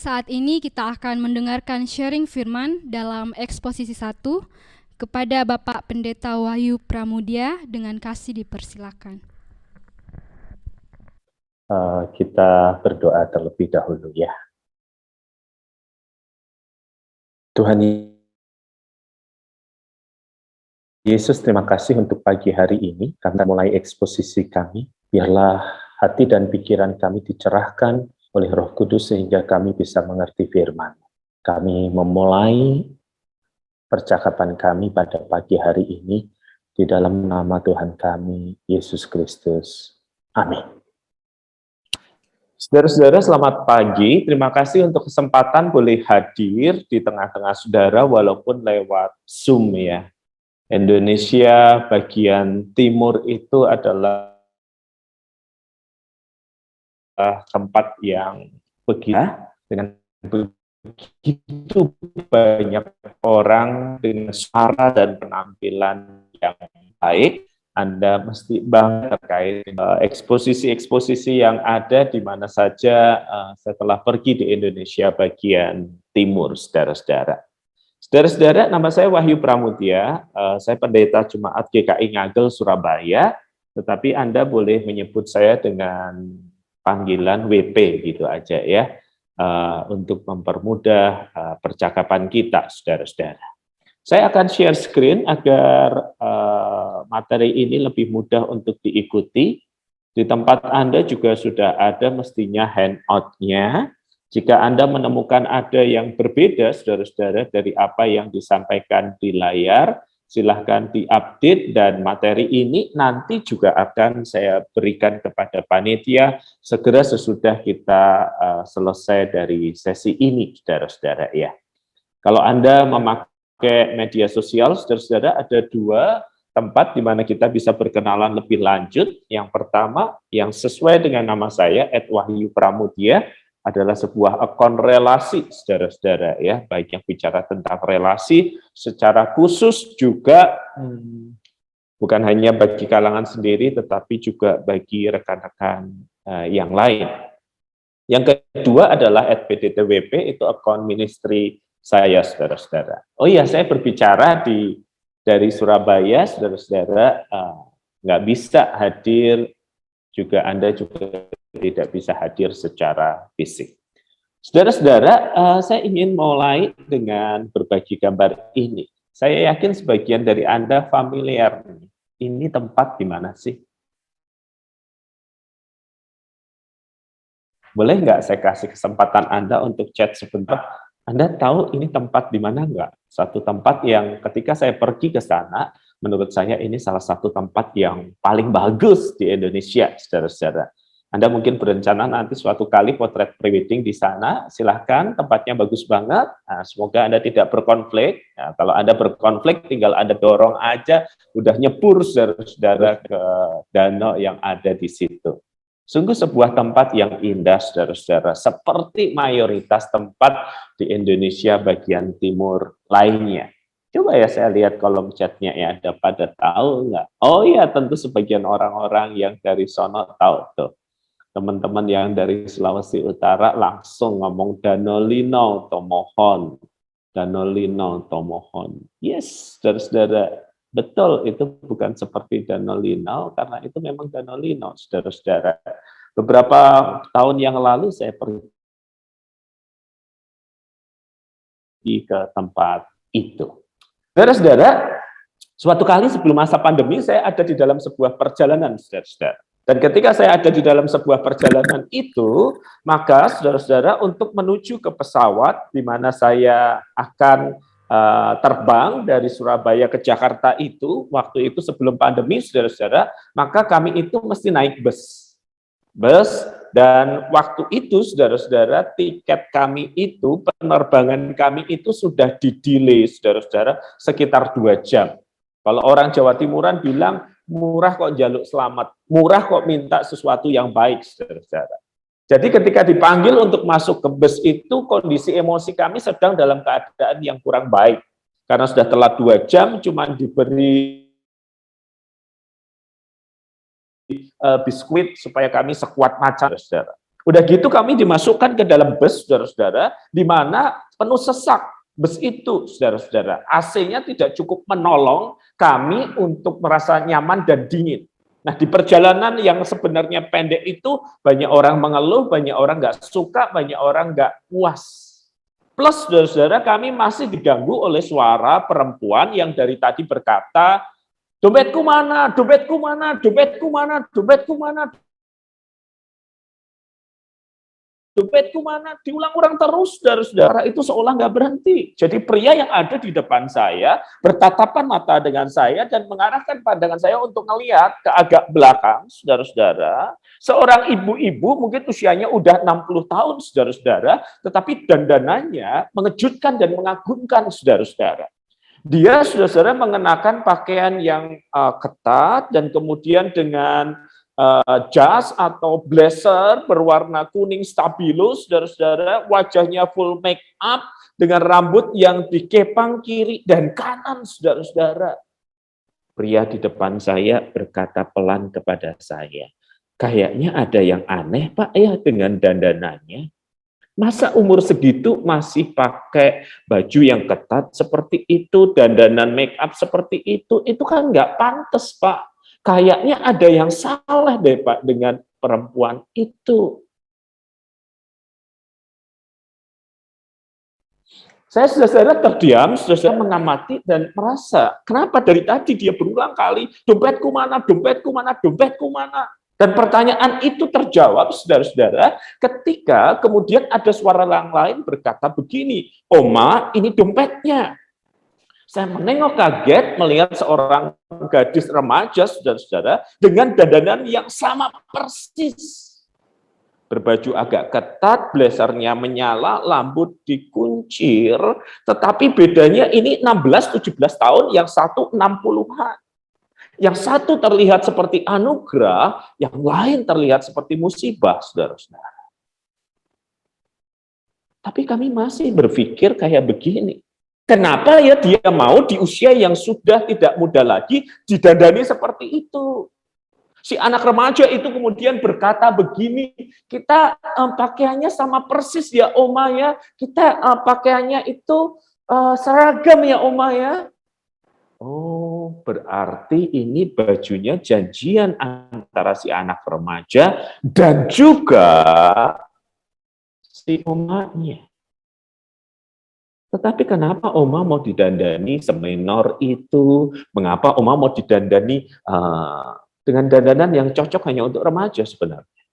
Saat ini kita akan mendengarkan sharing firman dalam eksposisi 1 kepada Bapak Pendeta Wahyu Pramudia, dengan kasih dipersilakan. Kita berdoa terlebih dahulu ya. Tuhan Yesus, terima kasih untuk pagi hari ini karena mulai eksposisi kami. Biarlah hati dan pikiran kami dicerahkan oleh Roh Kudus sehingga kami bisa mengerti firman. Kami memulai percakapan kami pada pagi hari ini di dalam nama Tuhan kami, Yesus Kristus. Amin. Saudara-saudara, selamat pagi. Terima kasih untuk kesempatan boleh hadir di tengah-tengah saudara walaupun lewat Zoom ya. Indonesia bagian timur itu adalah tempat yang begitu dengan begitu banyak orang dengan suara dan penampilan yang baik. Anda mesti bangga terkait eksposisi-eksposisi yang ada di mana saja setelah pergi di Indonesia bagian timur, saudara-saudara. Saudara-saudara, nama saya Wahyu Pramudia, saya pendeta Jemaat GKI Ngagel, Surabaya, tetapi Anda boleh menyebut saya dengan panggilan WP gitu aja ya, untuk mempermudah percakapan kita, saudara-saudara. Saya akan share screen agar materi ini lebih mudah untuk diikuti. Di tempat Anda juga sudah ada mestinya handout-nya. Jika Anda menemukan ada yang berbeda, saudara-saudara, dari apa yang disampaikan di layar, silahkan diupdate dan materi ini nanti juga akan saya berikan kepada panitia segera sesudah kita selesai dari sesi ini, saudara-saudara ya. Kalau Anda memakai media sosial, saudara-saudara, ada dua tempat di mana kita bisa berkenalan lebih lanjut. Yang pertama, yang sesuai dengan nama saya, @Wahyu Pramudia, adalah sebuah akun relasi, saudara-saudara ya, baik yang bicara tentang relasi secara khusus juga bukan hanya bagi kalangan sendiri, tetapi juga bagi rekan-rekan yang lain. Yang kedua adalah @pdtwp, itu akun ministry saya, saudara-saudara. Oh iya, saya berbicara dari Surabaya, saudara-saudara, nggak bisa hadir, juga Anda juga tidak bisa hadir secara fisik. Saudara-saudara, saya ingin mulai dengan berbagi gambar ini. Saya yakin sebagian dari Anda familiar. Ini tempat di mana sih? Boleh nggak saya kasih kesempatan Anda untuk chat sebentar? Anda tahu ini tempat di mana nggak? Satu tempat yang ketika saya pergi ke sana, menurut saya ini salah satu tempat yang paling bagus di Indonesia, saudara-saudara. Anda mungkin berencana nanti suatu kali potret prewedding di sana, silahkan, tempatnya bagus banget. Nah, semoga Anda tidak berkonflik. Nah, kalau Anda berkonflik, tinggal Anda dorong aja, udah nyebur saudara-saudara ke danau yang ada di situ. Sungguh sebuah tempat yang indah, saudara-saudara, seperti mayoritas tempat di Indonesia bagian timur lainnya. Coba ya saya lihat kolom chatnya ya, ada pada tahu nggak? Oh iya, tentu sebagian orang-orang yang dari sono tahu tuh. Teman-teman yang dari Sulawesi Utara langsung ngomong Danau Linau Tomohon. Danau Linau Tomohon. Yes, saudara-saudara. Betul, itu bukan seperti Danau Linau, karena itu memang Danau Linau, saudara-saudara. Beberapa tahun yang lalu saya pergi ke tempat itu. Saudara-saudara, suatu kali sebelum masa pandemi, saya ada di dalam sebuah perjalanan, saudara-saudara. Dan ketika saya ada di dalam sebuah perjalanan itu, maka saudara-saudara untuk menuju ke pesawat di mana saya akan terbang dari Surabaya ke Jakarta itu, waktu itu sebelum pandemi, saudara-saudara, maka kami itu mesti naik bus. Dan waktu itu, saudara-saudara, tiket kami itu, penerbangan kami itu sudah di-delay, saudara-saudara, sekitar 2 jam. Kalau orang Jawa Timuran bilang, murah kok jaluk selamat, murah kok minta sesuatu yang baik, saudara-saudara. Jadi ketika dipanggil untuk masuk ke bus itu, kondisi emosi kami sedang dalam keadaan yang kurang baik. Karena sudah telat 2 jam, cuma diberi biskuit supaya kami sekuat macan, saudara. Udah gitu kami dimasukkan ke dalam bus, saudara-saudara, di mana penuh sesak bus itu, saudara-saudara. AC-nya tidak cukup menolong kami untuk merasa nyaman dan dingin. Nah, di perjalanan yang sebenarnya pendek itu, banyak orang mengeluh, banyak orang nggak suka, banyak orang nggak puas. Plus, saudara-saudara, kami masih diganggu oleh suara perempuan yang dari tadi berkata, dompetku mana, dompetku mana, dompetku mana, dompetku mana, dompetku mana, diulang-ulang terus, saudara-saudara, itu seolah nggak berhenti. Jadi pria yang ada di depan saya bertatapan mata dengan saya dan mengarahkan pandangan saya untuk melihat ke agak belakang, saudara-saudara. Seorang ibu-ibu mungkin usianya udah 60 tahun, saudara-saudara, tetapi dandanannya mengejutkan dan mengagumkan, saudara-saudara. Dia, saudara-saudara, mengenakan pakaian yang ketat dan kemudian dengan jas atau blazer berwarna kuning stabilo, saudara-saudara, wajahnya full make up dengan rambut yang dikepang kiri dan kanan, saudara-saudara. Pria di depan saya berkata pelan kepada saya, kayaknya ada yang aneh Pak ya dengan dandanannya. Masa umur segitu masih pakai baju yang ketat seperti itu, dandanan make up seperti itu kan nggak pantas Pak. Kayaknya ada yang salah deh Pak dengan perempuan itu. Saya saudara terdiam, saudara mengamati dan merasa, kenapa dari tadi dia berulang kali, dompetku mana, dompetku mana, dompetku mana. Dan pertanyaan itu terjawab, saudara-saudara, ketika kemudian ada suara yang lain berkata begini, Oma, ini dompetnya. Saya menengok kaget melihat seorang gadis remaja, saudara-saudara, dengan dandanan yang sama persis. Berbaju agak ketat, blazernya menyala, rambut dikuncir, tetapi bedanya ini 16-17 tahun, yang satu 60-an. Yang satu terlihat seperti anugerah, yang lain terlihat seperti musibah, saudara-saudara. Tapi kami masih berpikir kayak begini. Kenapa ya dia mau di usia yang sudah tidak muda lagi didandani seperti itu? Si anak remaja itu kemudian berkata begini, kita pakaiannya sama persis ya Oma ya, kita pakaiannya itu seragam ya Oma ya. Oh, berarti ini bajunya janjian antara si anak remaja dan juga si omanya. Tetapi kenapa Oma mau didandani semenor itu? Mengapa Oma mau didandani dengan dandanan yang cocok hanya untuk remaja sebenarnya?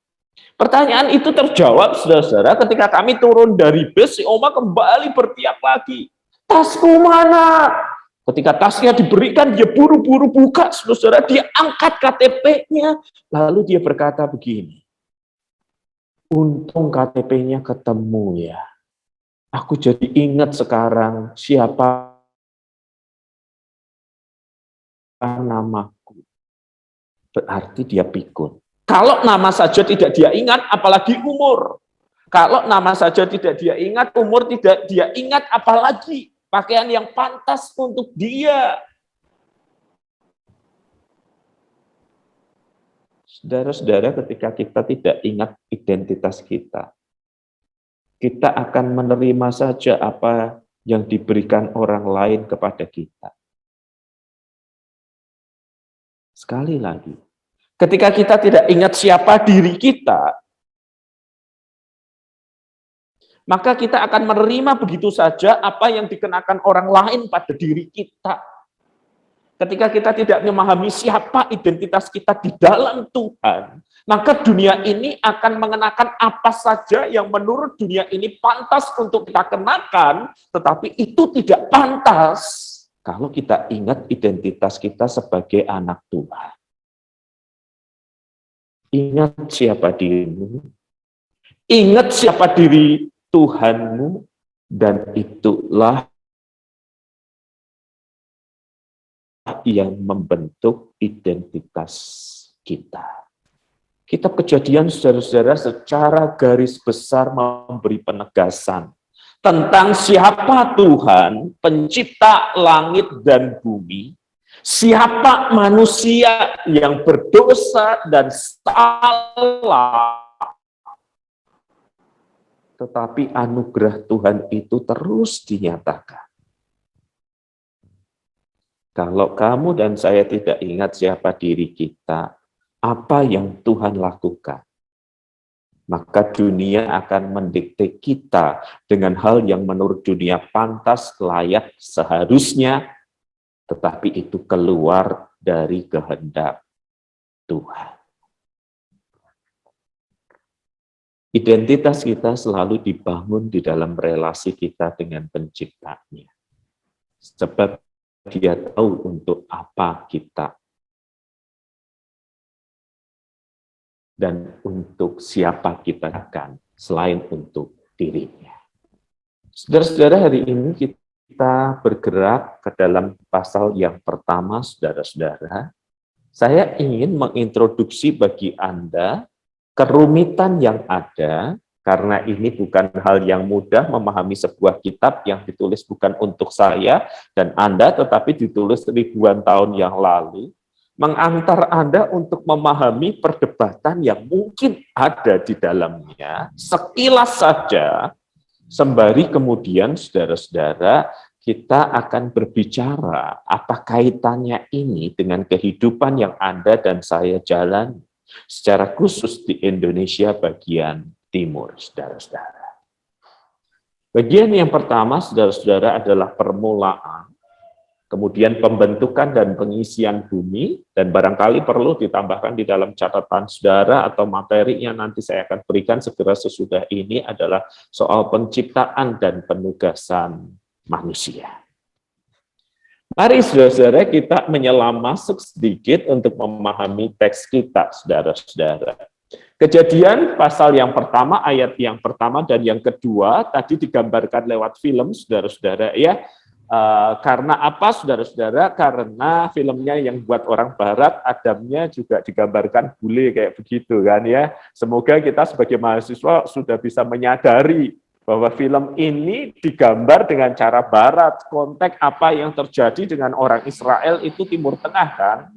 Pertanyaan itu terjawab, saudara-saudara, ketika kami turun dari bus, si Oma kembali bertiap lagi. Tasku mana? Ketika tasnya diberikan, dia buru-buru buka, saudara-saudara, dia angkat KTP-nya. Lalu dia berkata begini, untung KTP-nya ketemu ya. Aku jadi ingat sekarang siapa namaku. Berarti dia pikun. Kalau nama saja tidak dia ingat, apalagi umur. Kalau nama saja tidak dia ingat, umur tidak dia ingat, apalagi pakaian yang pantas untuk dia. Saudara-saudara, ketika kita tidak ingat identitas kita akan menerima saja apa yang diberikan orang lain kepada kita. Sekali lagi, ketika kita tidak ingat siapa diri kita, maka kita akan menerima begitu saja apa yang dikenakan orang lain pada diri kita. Ketika kita tidak memahami siapa identitas kita di dalam Tuhan, maka dunia ini akan mengenakan apa saja yang menurut dunia ini pantas untuk kita kenakan, tetapi itu tidak pantas kalau kita ingat identitas kita sebagai anak Tuhan. Ingat siapa dirimu, ingat siapa diri Tuhanmu, dan itulah yang membentuk identitas kita. Kitab Kejadian, saudara-saudara, secara garis besar memberi penegasan tentang siapa Tuhan, pencipta langit dan bumi, siapa manusia yang berdosa dan salah, tetapi anugerah Tuhan itu terus dinyatakan. Kalau kamu dan saya tidak ingat siapa diri kita, apa yang Tuhan lakukan, maka dunia akan mendikte kita dengan hal yang menurut dunia pantas, layak, seharusnya, tetapi itu keluar dari kehendak Tuhan. Identitas kita selalu dibangun di dalam relasi kita dengan penciptanya. Sebab dia tahu untuk apa kita dan untuk siapa kita akan selain untuk dirinya. Saudara-saudara, hari ini kita bergerak ke dalam pasal yang pertama, saudara-saudara. Saya ingin mengintroduksi bagi Anda kerumitan yang ada, karena ini bukan hal yang mudah memahami sebuah kitab yang ditulis bukan untuk saya dan Anda, tetapi ditulis ribuan tahun yang lalu, mengantar Anda untuk memahami perdebatan yang mungkin ada di dalamnya, sekilas saja, sembari kemudian, saudara-saudara, kita akan berbicara apa kaitannya ini dengan kehidupan yang Anda dan saya jalani, secara khusus di Indonesia bagian timur, saudara-saudara. Bagian yang pertama, saudara-saudara, adalah permulaan, kemudian pembentukan dan pengisian bumi, dan barangkali perlu ditambahkan di dalam catatan saudara atau materi yang nanti saya akan berikan segera sesudah ini adalah soal penciptaan dan penugasan manusia. Mari saudara-saudara kita menyelam masuk sedikit untuk memahami teks kita, saudara-saudara. Kejadian pasal yang pertama, ayat yang pertama dan yang kedua tadi digambarkan lewat film, saudara-saudara ya. Karena apa, saudara-saudara? Karena filmnya yang buat orang Barat, Adamnya juga digambarkan bule kayak begitu kan ya. Semoga kita sebagai mahasiswa sudah bisa menyadari bahwa film ini digambar dengan cara barat, konteks apa yang terjadi dengan orang Israel itu Timur Tengah kan.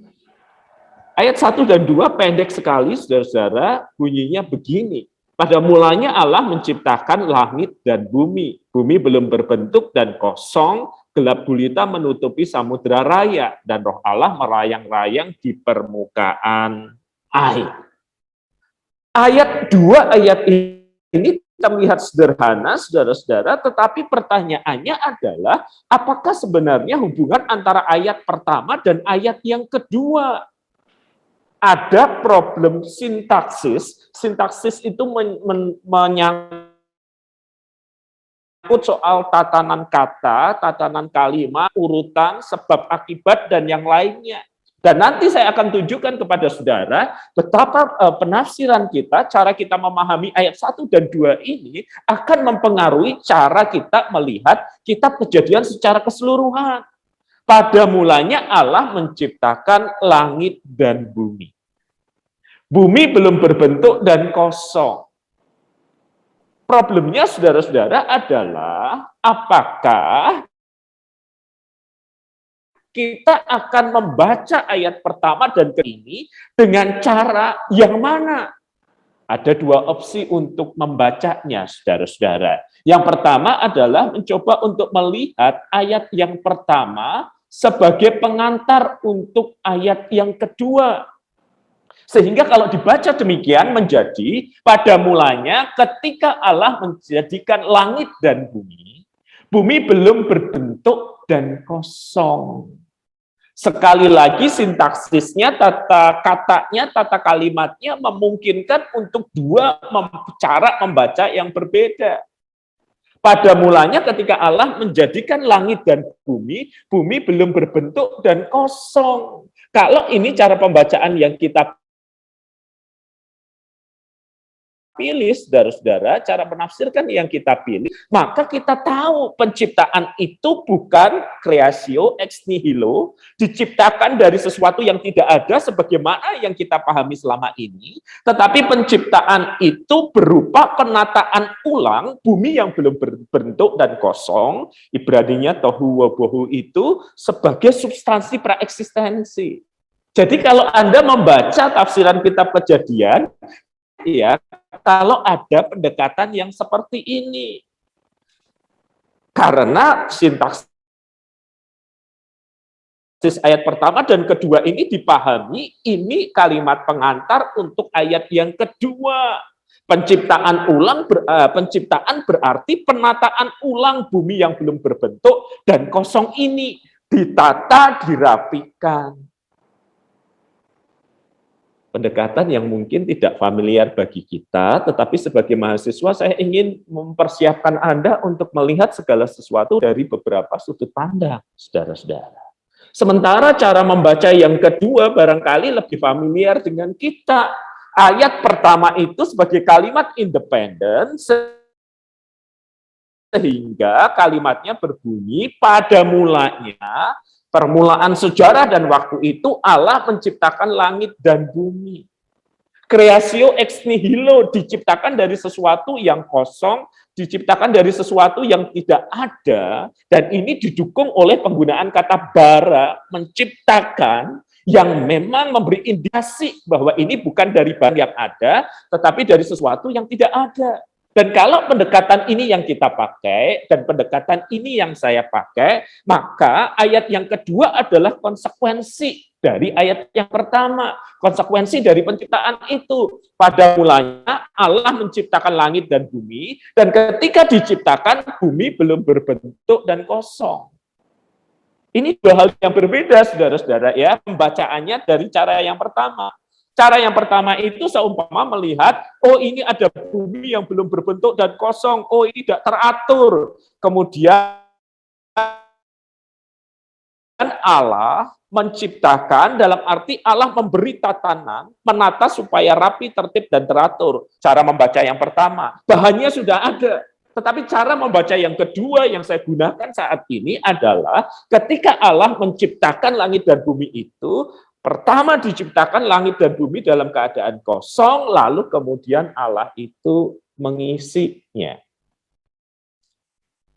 Ayat 1 dan 2 pendek sekali, saudara-saudara, bunyinya begini. Pada mulanya Allah menciptakan langit dan bumi. Bumi belum berbentuk dan kosong, gelap gulita menutupi samudera raya, dan roh Allah melayang-layang di permukaan air. Ayat 2 ayat ini kita melihat sederhana, saudara-saudara, tetapi pertanyaannya adalah, apakah sebenarnya hubungan antara ayat pertama dan ayat yang kedua? Ada problem sintaksis. Sintaksis itu menyangkut soal tatanan kata, tatanan kalimat, urutan, sebab akibat, dan yang lainnya. Dan nanti saya akan tunjukkan kepada saudara betapa penafsiran kita, cara kita memahami ayat 1 dan 2 ini akan mempengaruhi cara kita melihat kitab Kejadian secara keseluruhan. Pada mulanya Allah menciptakan langit dan bumi. Bumi belum berbentuk dan kosong. Problemnya, saudara-saudara, adalah apakah kita akan membaca ayat pertama dan kedua ini dengan cara yang mana? Ada dua opsi untuk membacanya, saudara-saudara. Yang pertama adalah mencoba untuk melihat ayat yang pertama sebagai pengantar untuk ayat yang kedua. Sehingga kalau dibaca demikian menjadi pada mulanya ketika Allah menjadikan langit dan bumi belum berbentuk dan kosong. Sekali lagi sintaksisnya, tata katanya, tata kalimatnya memungkinkan untuk dua cara membaca yang berbeda. Pada mulanya ketika Allah menjadikan langit dan bumi belum berbentuk dan kosong. Kalau ini cara pembacaan yang kita pilih, saudara-saudara, cara menafsirkan yang kita pilih, maka kita tahu penciptaan itu bukan creatio ex nihilo, diciptakan dari sesuatu yang tidak ada sebagaimana yang kita pahami selama ini, tetapi penciptaan itu berupa penataan ulang bumi yang belum berbentuk dan kosong, Ibraninya tohu wabohu itu sebagai substansi praeksistensi. Jadi kalau Anda membaca tafsiran kitab Kejadian, ya, kalau ada pendekatan yang seperti ini. Karena sintaksis ayat pertama dan kedua ini dipahami, ini kalimat pengantar untuk ayat yang kedua. Penciptaan berarti penataan ulang bumi yang belum berbentuk dan kosong ini ditata, dirapikan. Pendekatan yang mungkin tidak familiar bagi kita, tetapi sebagai mahasiswa saya ingin mempersiapkan Anda untuk melihat segala sesuatu dari beberapa sudut pandang, saudara-saudara. Sementara cara membaca yang kedua barangkali lebih familiar dengan kita. Ayat pertama itu sebagai kalimat independen, sehingga kalimatnya berbunyi, pada mulanya, permulaan sejarah dan waktu itu Allah menciptakan langit dan bumi. Creatio ex nihilo, diciptakan dari sesuatu yang kosong, diciptakan dari sesuatu yang tidak ada, dan ini didukung oleh penggunaan kata bara, menciptakan, yang memang memberi indikasi bahwa ini bukan dari barang yang ada, tetapi dari sesuatu yang tidak ada. Dan kalau pendekatan ini yang kita pakai, dan pendekatan ini yang saya pakai, maka ayat yang kedua adalah konsekuensi dari ayat yang pertama. Konsekuensi dari penciptaan itu. Pada mulanya Allah menciptakan langit dan bumi, dan ketika diciptakan, bumi belum berbentuk dan kosong. Ini dua hal yang berbeda, saudara-saudara, ya, pembacaannya dari cara yang pertama. Cara yang pertama itu seumpama melihat, oh ini ada bumi yang belum berbentuk dan kosong, oh ini tidak teratur. Kemudian Allah menciptakan, dalam arti Allah memberi tatanan, menata supaya rapi, tertib, dan teratur. Cara membaca yang pertama, bahannya sudah ada. Tetapi cara membaca yang kedua yang saya gunakan saat ini adalah ketika Allah menciptakan langit dan bumi itu, pertama diciptakan langit dan bumi dalam keadaan kosong, lalu kemudian Allah itu mengisinya.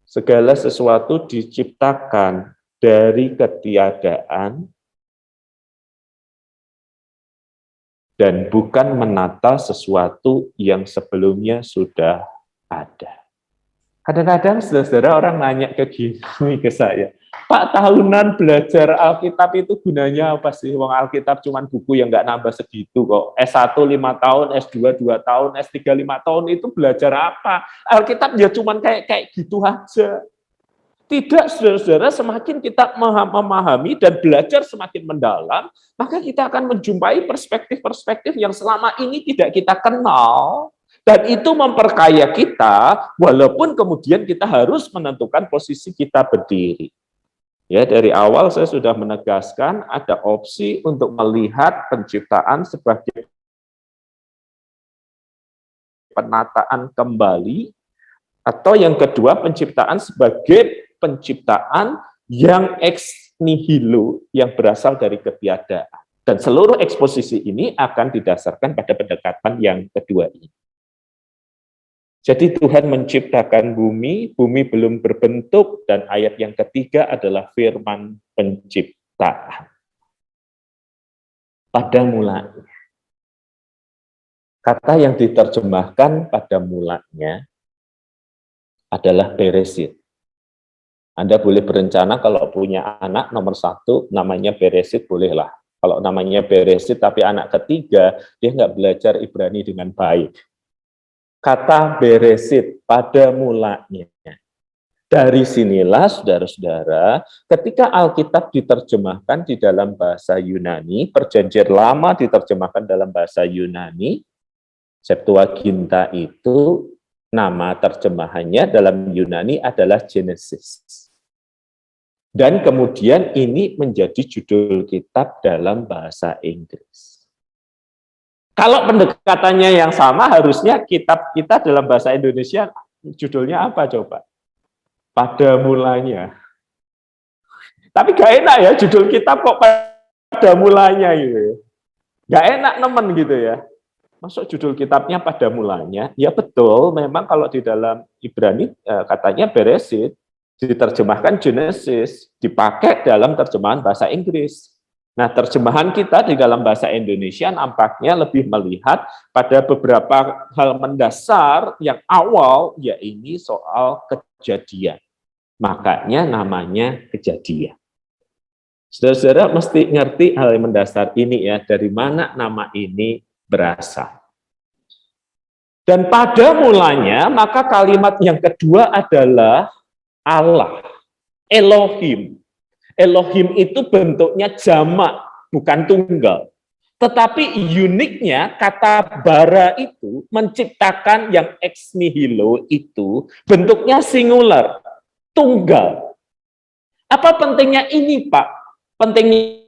Segala sesuatu diciptakan dari ketiadaan dan bukan menata sesuatu yang sebelumnya sudah ada. Kadang-kadang saudara-saudara orang nanya ke gini ke saya, Pak, tahunan belajar Alkitab itu gunanya apa sih? Wong Alkitab cuma buku yang nggak nambah segitu kok. S1 5 tahun, S2 2 tahun, S3 5 tahun itu belajar apa? Alkitab ya cuma kayak gitu aja. Tidak, saudara-saudara, semakin kita memahami dan belajar semakin mendalam, maka kita akan menjumpai perspektif-perspektif yang selama ini tidak kita kenal, dan itu memperkaya kita, walaupun kemudian kita harus menentukan posisi kita berdiri. Ya, dari awal saya sudah menegaskan ada opsi untuk melihat penciptaan sebagai penataan kembali, atau yang kedua penciptaan sebagai penciptaan yang ex nihilo, yang berasal dari ketiadaan. Dan seluruh eksposisi ini akan didasarkan pada pendekatan yang kedua ini. Jadi Tuhan menciptakan bumi, bumi belum berbentuk, dan ayat yang ketiga adalah firman penciptaan. Pada mulanya. Kata yang diterjemahkan pada mulanya adalah Beresit. Anda boleh berencana kalau punya anak nomor 1, namanya Beresit, bolehlah. Kalau namanya Beresit, tapi anak ketiga, dia nggak belajar Ibrani dengan baik. Kata Beresit, pada mulanya. Dari sinilah, saudara-saudara, ketika Alkitab diterjemahkan di dalam bahasa Yunani, Perjanjian Lama diterjemahkan dalam bahasa Yunani, Septuaginta itu, nama terjemahannya dalam Yunani adalah Genesis. Dan kemudian ini menjadi judul kitab dalam bahasa Inggris. Kalau pendekatannya yang sama, harusnya kitab kita dalam bahasa Indonesia judulnya apa coba? Pada mulanya. Tapi gak enak ya, judul kitab kok pada mulanya gitu. Gak enak nemen gitu ya. Masuk judul kitabnya pada mulanya, ya betul, memang kalau di dalam Ibrani katanya Beresit, diterjemahkan Genesis, dipakai dalam terjemahan bahasa Inggris. Nah, terjemahan kita di dalam bahasa Indonesia nampaknya lebih melihat pada beberapa hal mendasar yang awal, yaitu soal kejadian. Makanya namanya Kejadian. Saudara-saudara mesti ngerti hal yang mendasar ini ya, dari mana nama ini berasal. Dan pada mulanya, maka kalimat yang kedua adalah Allah, Elohim. Elohim itu bentuknya jamak, bukan tunggal. Tetapi uniknya kata bara itu menciptakan yang ex nihilo itu bentuknya singular, tunggal. Apa pentingnya ini, Pak? Pentingnya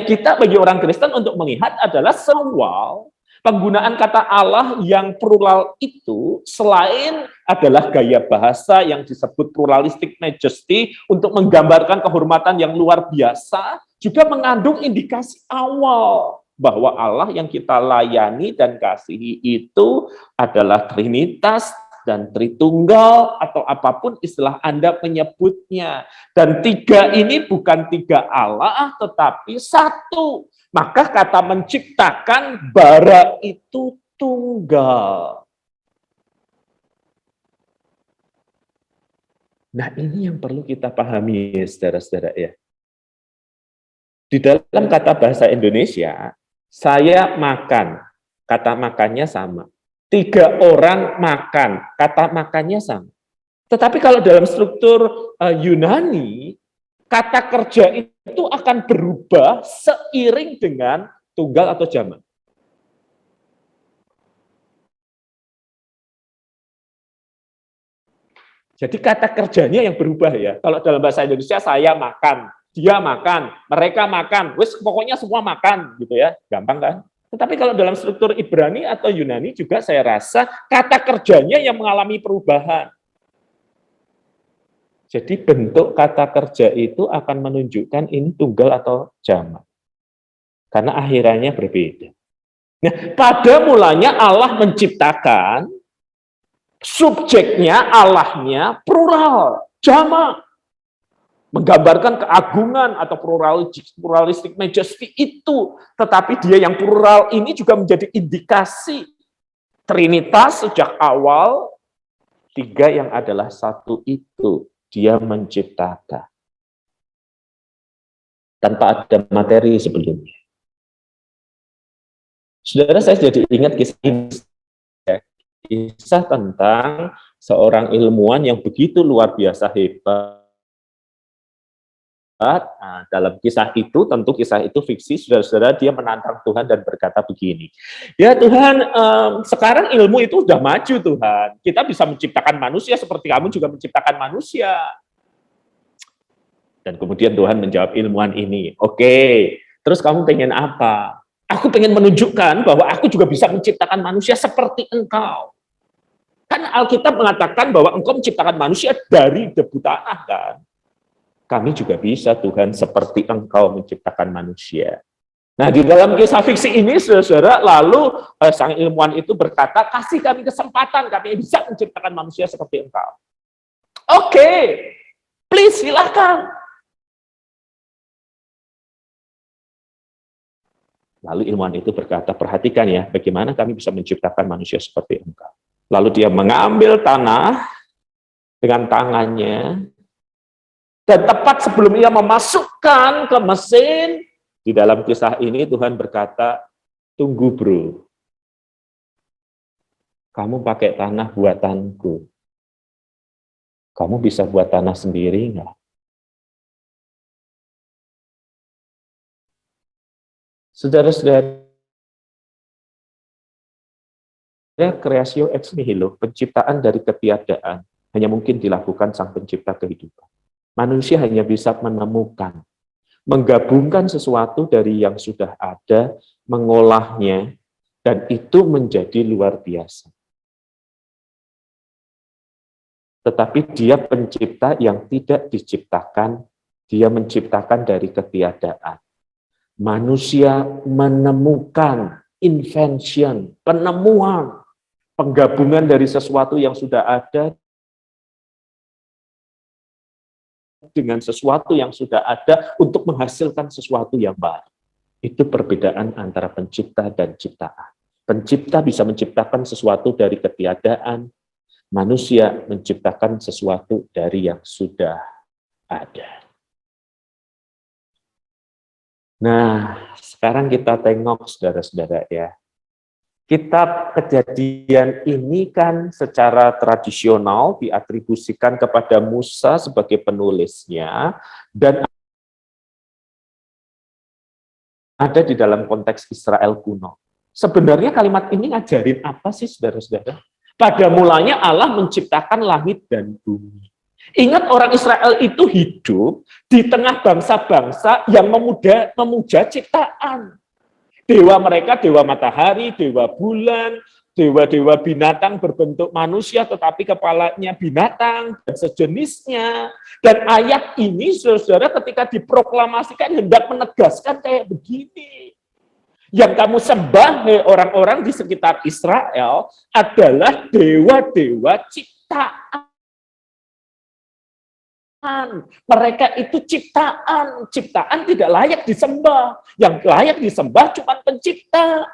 kita bagi orang Kristen untuk melihat adalah sewal penggunaan kata Allah yang plural itu selain adalah gaya bahasa yang disebut pluralistic majesty untuk menggambarkan kehormatan yang luar biasa, juga mengandung indikasi awal bahwa Allah yang kita layani dan kasihi itu adalah Trinitas dan Tritunggal atau apapun istilah Anda menyebutnya. Dan tiga ini bukan tiga Allah, tetapi satu. Maka kata menciptakan bara itu tunggal. Nah, ini yang perlu kita pahami, saudara-saudara ya. Di dalam kata bahasa Indonesia, saya makan, kata makannya sama. 3 orang makan, kata makannya sama. Tetapi kalau dalam struktur Yunani, kata kerja itu akan berubah seiring dengan tunggal atau jamak. Jadi kata kerjanya yang berubah ya. Kalau dalam bahasa Indonesia, saya makan, dia makan, mereka makan, wis pokoknya semua makan gitu ya. Gampang kan? Tetapi kalau dalam struktur Ibrani atau Yunani juga saya rasa kata kerjanya yang mengalami perubahan. Jadi bentuk kata kerja itu akan menunjukkan ini tunggal atau jamak. Karena akhirannya berbeda. Nah, pada mulanya Allah menciptakan, Subjeknya, Allahnya plural, jamak. Menggambarkan keagungan atau pluralistic majesty itu. Tetapi dia yang plural ini juga menjadi indikasi Trinitas sejak awal, tiga yang adalah satu itu. Dia menciptakan. Tanpa ada materi sebelumnya. Saudara, saya jadi ingat kisah ini. Kisah tentang seorang ilmuwan yang begitu luar biasa hebat. Nah, dalam kisah itu, tentu kisah itu fiksi, saudara-saudara, dia menantang Tuhan dan berkata begini, ya Tuhan, sekarang ilmu itu sudah maju Tuhan, kita bisa menciptakan manusia seperti kamu juga menciptakan manusia. Dan kemudian Tuhan menjawab ilmuwan ini, oke, terus kamu pengen apa? Aku pengen menunjukkan bahwa aku juga bisa menciptakan manusia seperti engkau. Kan Alkitab mengatakan bahwa engkau menciptakan manusia dari debu tanah kan. Kami juga bisa Tuhan seperti engkau menciptakan manusia. Nah di dalam kisah fiksi ini saudara, lalu sang ilmuwan itu berkata, kasih kami kesempatan, kami bisa menciptakan manusia seperti engkau. Oke, please silakan. Lalu ilmuwan itu berkata, perhatikan ya, bagaimana kami bisa menciptakan manusia seperti engkau. Lalu dia mengambil tanah dengan tangannya, dan tepat sebelum ia memasukkan ke mesin, di dalam kisah ini Tuhan berkata, tunggu bro, kamu pakai tanah buatanku, kamu bisa buat tanah sendiri nggak? Saudara-saudara, kreatio ex nihilo, penciptaan dari ketiadaan, hanya mungkin dilakukan sang pencipta kehidupan. Manusia hanya bisa menemukan, menggabungkan sesuatu dari yang sudah ada, mengolahnya, dan itu menjadi luar biasa. Tetapi dia pencipta yang tidak diciptakan, dia menciptakan dari ketiadaan. Manusia menemukan invention, penemuan, penggabungan dari sesuatu yang sudah ada dengan sesuatu yang sudah ada untuk menghasilkan sesuatu yang baru. Itu perbedaan antara pencipta dan ciptaan. Pencipta bisa menciptakan sesuatu dari ketiadaan, manusia menciptakan sesuatu dari yang sudah ada. Nah, sekarang kita tengok saudara-saudara ya. Kitab Kejadian ini kan secara tradisional diatribusikan kepada Musa sebagai penulisnya dan ada di dalam konteks Israel kuno. Sebenarnya kalimat ini ngajarin apa sih saudara-saudara? Pada mulanya Allah menciptakan langit dan bumi. Ingat orang Israel itu hidup di tengah bangsa-bangsa yang memuja ciptaan. Dewa mereka, dewa matahari, dewa bulan, dewa-dewa binatang berbentuk manusia tetapi kepalanya binatang dan sejenisnya. Dan ayat ini saudara ketika diproklamasikan hendak menegaskan kayak begini. Yang kamu sembah orang-orang di sekitar Israel adalah dewa-dewa ciptaan. Mereka itu ciptaan. Ciptaan tidak layak disembah. Yang layak disembah cuma pencipta.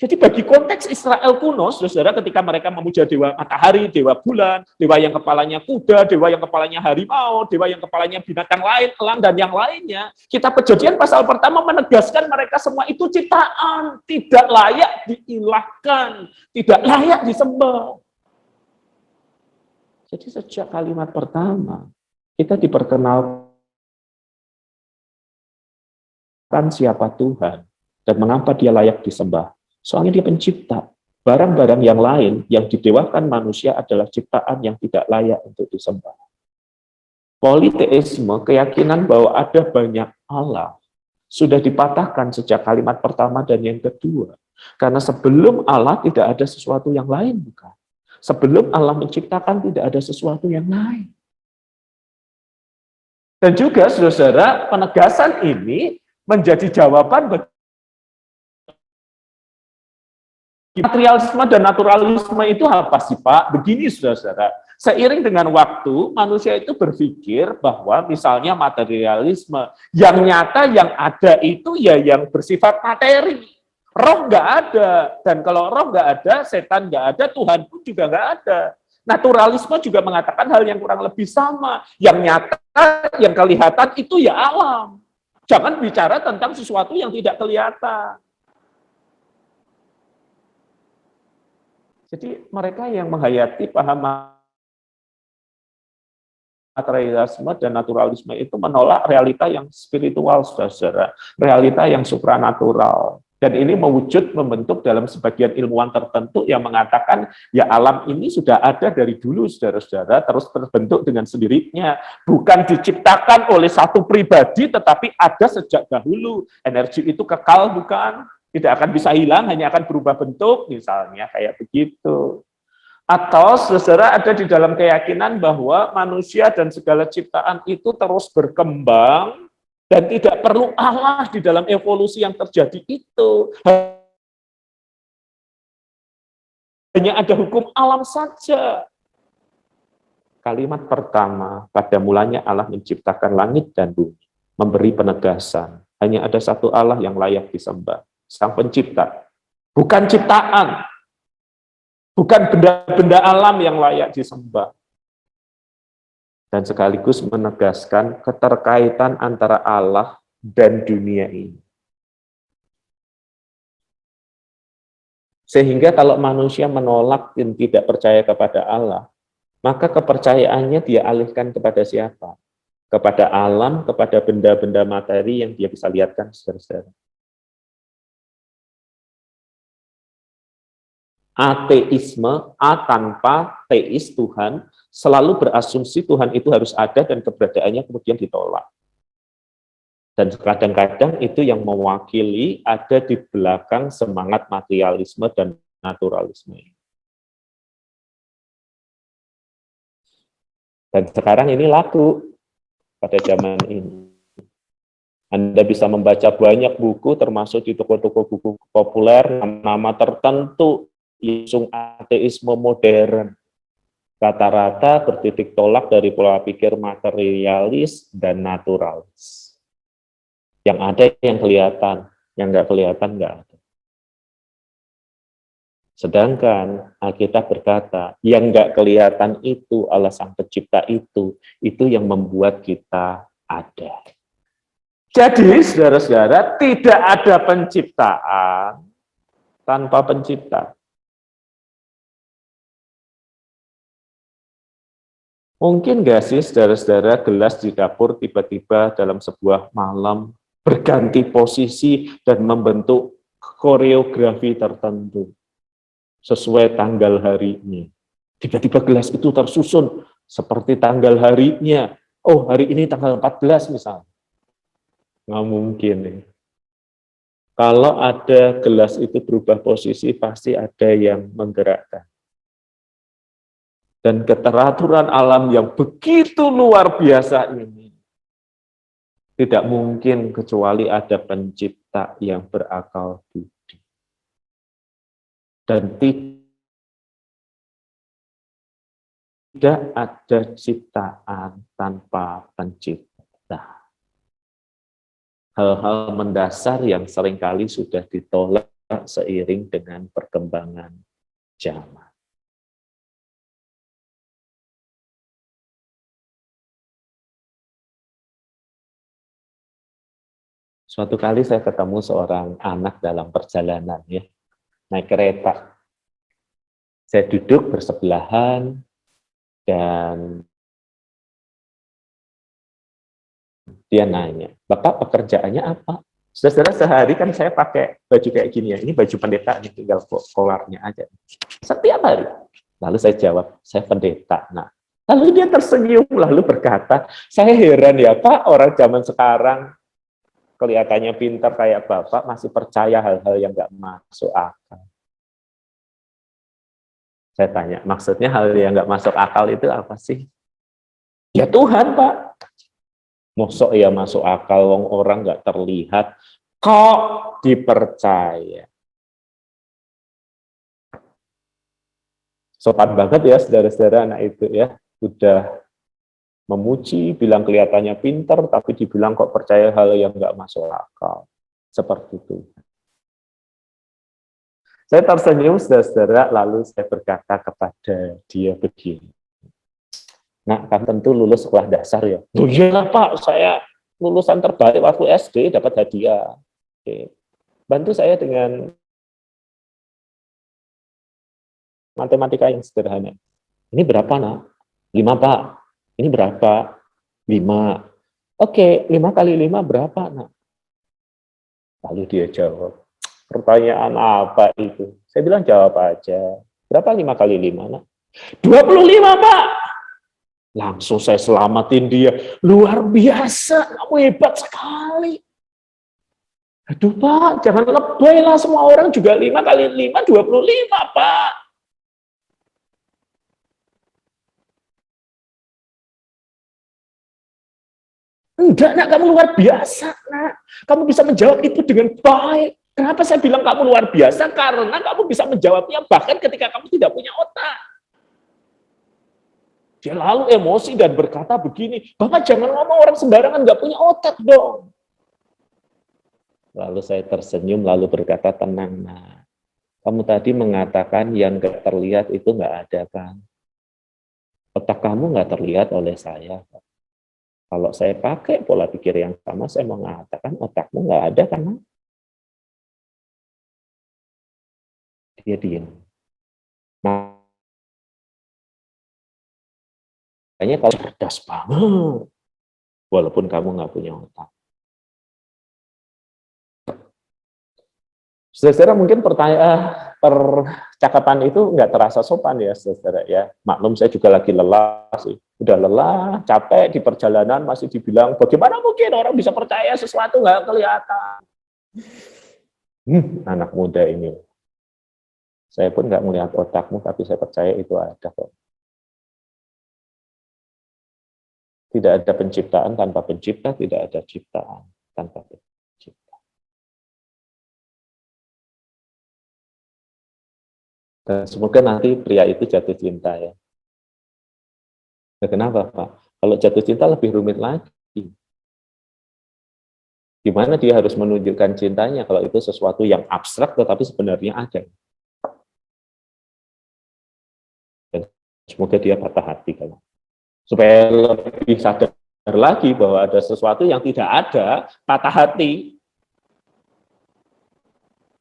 Jadi bagi konteks Israel kuno, saudara, ketika mereka memuja dewa matahari, dewa bulan, dewa yang kepalanya kuda, dewa yang kepalanya harimau, dewa yang kepalanya binatang lain, elang, dan yang lainnya, Kitab Kejadian pasal pertama menegaskan mereka semua itu ciptaan, tidak layak diilahkan, tidak layak disembah. Jadi sejak kalimat pertama, kita diperkenalkan siapa Tuhan dan mengapa dia layak disembah. Soalnya dia pencipta. Barang-barang yang lain yang didewakan manusia adalah ciptaan yang tidak layak untuk disembah. Politeisme, keyakinan bahwa ada banyak Allah, sudah dipatahkan sejak kalimat pertama dan yang kedua. Karena sebelum Allah tidak ada sesuatu yang lain, bukan? Sebelum Allah menciptakan tidak ada sesuatu yang lain. Dan juga saudara, penegasan ini menjadi jawaban bagi Materialisme dan naturalisme itu apa sih Pak? Begini saudara-saudara, seiring dengan waktu manusia itu berpikir bahwa misalnya materialisme yang nyata yang ada itu ya yang bersifat materi. Roh nggak ada, dan kalau roh nggak ada, setan nggak ada, Tuhan pun juga nggak ada. Naturalisme juga mengatakan hal yang kurang lebih sama. Yang nyata, yang kelihatan itu ya alam. Jangan bicara tentang sesuatu yang tidak kelihatan. Jadi mereka yang menghayati paham materialisme dan naturalisme itu menolak realita yang spiritual, saudara, realita yang supranatural. Dan ini mewujud membentuk dalam sebagian ilmuwan tertentu yang mengatakan ya alam ini sudah ada dari dulu, saudara-saudara, terus terbentuk dengan sendirinya, bukan diciptakan oleh satu pribadi, tetapi ada sejak dahulu. Energi itu kekal, bukan? Tidak akan bisa hilang, hanya akan berubah bentuk, misalnya kayak begitu. Atau saudara ada di dalam keyakinan bahwa manusia dan segala ciptaan itu terus berkembang dan tidak perlu Allah di dalam evolusi yang terjadi itu. Hanya ada hukum alam saja. Kalimat pertama, pada mulanya Allah menciptakan langit dan bumi, memberi penegasan. Hanya ada satu Allah yang layak disembah, Sang Pencipta. Bukan ciptaan, bukan benda-benda alam yang layak disembah. Dan sekaligus menegaskan keterkaitan antara Allah dan dunia ini. Sehingga kalau manusia menolak dan tidak percaya kepada Allah, maka kepercayaannya dia alihkan kepada siapa? Kepada alam, kepada benda-benda materi yang dia bisa lihatkan, saudara-saudara. Ateisme, A tanpa teis Tuhan, selalu berasumsi Tuhan itu harus ada dan keberadaannya kemudian ditolak. Dan kadang-kadang itu yang mewakili ada di belakang semangat materialisme dan naturalisme. Dan sekarang ini laku pada zaman ini. Anda bisa membaca banyak buku, termasuk di toko-toko buku populer, nama tertentu, isu ateisme modern. Rata-rata bertitik tolak dari pola pikir materialis dan naturalis. Yang ada yang kelihatan, yang nggak kelihatan nggak ada. Sedangkan Alkitab berkata, yang nggak kelihatan itu, Allah Sang Pencipta itu yang membuat kita ada. Jadi, saudara-saudara, tidak ada penciptaan tanpa pencipta. Mungkin nggak sih, saudara-saudara, gelas di dapur tiba-tiba dalam sebuah malam berganti posisi dan membentuk koreografi tertentu sesuai tanggal harinya. Tiba-tiba gelas itu tersusun seperti tanggal harinya. Oh, hari ini tanggal 14 misalnya. Nggak mungkin. Ya. Kalau ada gelas itu berubah posisi, pasti ada yang menggerakkan. Dan keteraturan alam yang begitu luar biasa ini, tidak mungkin kecuali ada pencipta yang berakal budi. Dan tidak ada ciptaan tanpa pencipta. Hal-hal mendasar yang seringkali sudah ditolak seiring dengan perkembangan zaman. Suatu kali saya ketemu seorang anak dalam perjalanan, ya, naik kereta. Saya duduk bersebelahan dan dia nanya, Bapak pekerjaannya apa? Saudara, sehari kan saya pakai baju kayak gini ya, ini baju pendeta, ini tinggal kolarnya aja. Setiap hari. Lalu saya jawab, saya pendeta. Nah, lalu dia tersenyum, lalu berkata, saya heran ya Pak, orang zaman sekarang kelihatannya pintar kayak Bapak masih percaya hal-hal yang nggak masuk akal. Saya tanya, maksudnya hal yang nggak masuk akal itu apa sih? Ya Tuhan, Pak. Mosok ya masuk akal, orang nggak terlihat, kok dipercaya? Sopan banget ya saudara-saudara anak itu ya. Udah memuji, bilang kelihatannya pinter, tapi dibilang kok percaya hal yang nggak masuk akal. Seperti itu. Saya tersenyum, saudara-saudara, lalu saya berkata kepada dia begini. Nah, kan tentu lulus sekolah dasar ya. Oh iya Pak, saya lulusan terbaik waktu SD, dapat hadiah. Oke. Bantu saya dengan matematika yang sederhana. Ini berapa, Nak? 5, Pak. Ini berapa? 5. Oke, 5 kali 5 berapa, Nak? Lalu dia jawab, pertanyaan apa itu? Saya bilang jawab aja. Berapa 5 kali 5, Nak? 25, Pak. Langsung saya selamatin dia. Luar biasa, kamu hebat sekali. Aduh Pak, jangan lebay lah, semua orang juga 5 kali 5, 25, Pak. Enggak, Nak, kamu luar biasa, Nak. Kamu bisa menjawab itu dengan baik. Kenapa saya bilang kamu luar biasa? Karena kamu bisa menjawabnya bahkan ketika kamu tidak punya otak. Dia lalu emosi dan berkata begini, Bapak jangan ngomong orang sembarangan, nggak punya otak dong. Lalu saya tersenyum, lalu berkata, tenang, Nak. Kamu tadi mengatakan yang nggak terlihat itu nggak ada, kan? Otak kamu nggak terlihat oleh saya. Kalau saya pakai pola pikir yang sama, saya mengatakan otakmu nggak ada, kan? Dia diam. Makanya kalau cerdas banget, walaupun kamu nggak punya otak. Saudara, mungkin percakapan itu nggak terasa sopan ya, saudara ya. Maklum saya juga lagi lelah sih. Udah lelah, capek di perjalanan masih dibilang, bagaimana mungkin orang bisa percaya sesuatu nggak kelihatan. Anak muda ini. Saya pun nggak melihat otakmu, tapi saya percaya itu ada kok. Tidak ada penciptaan tanpa pencipta, tidak ada ciptaan tanpa pencipta. Dan semoga nanti pria itu jatuh cinta ya. Nah, kenapa Pak? Kalau jatuh cinta lebih rumit lagi. Gimana dia harus menunjukkan cintanya kalau itu sesuatu yang abstrak tetapi sebenarnya ada. Dan semoga dia patah hati kalau. Supaya lebih sadar lagi bahwa ada sesuatu yang tidak ada, patah hati,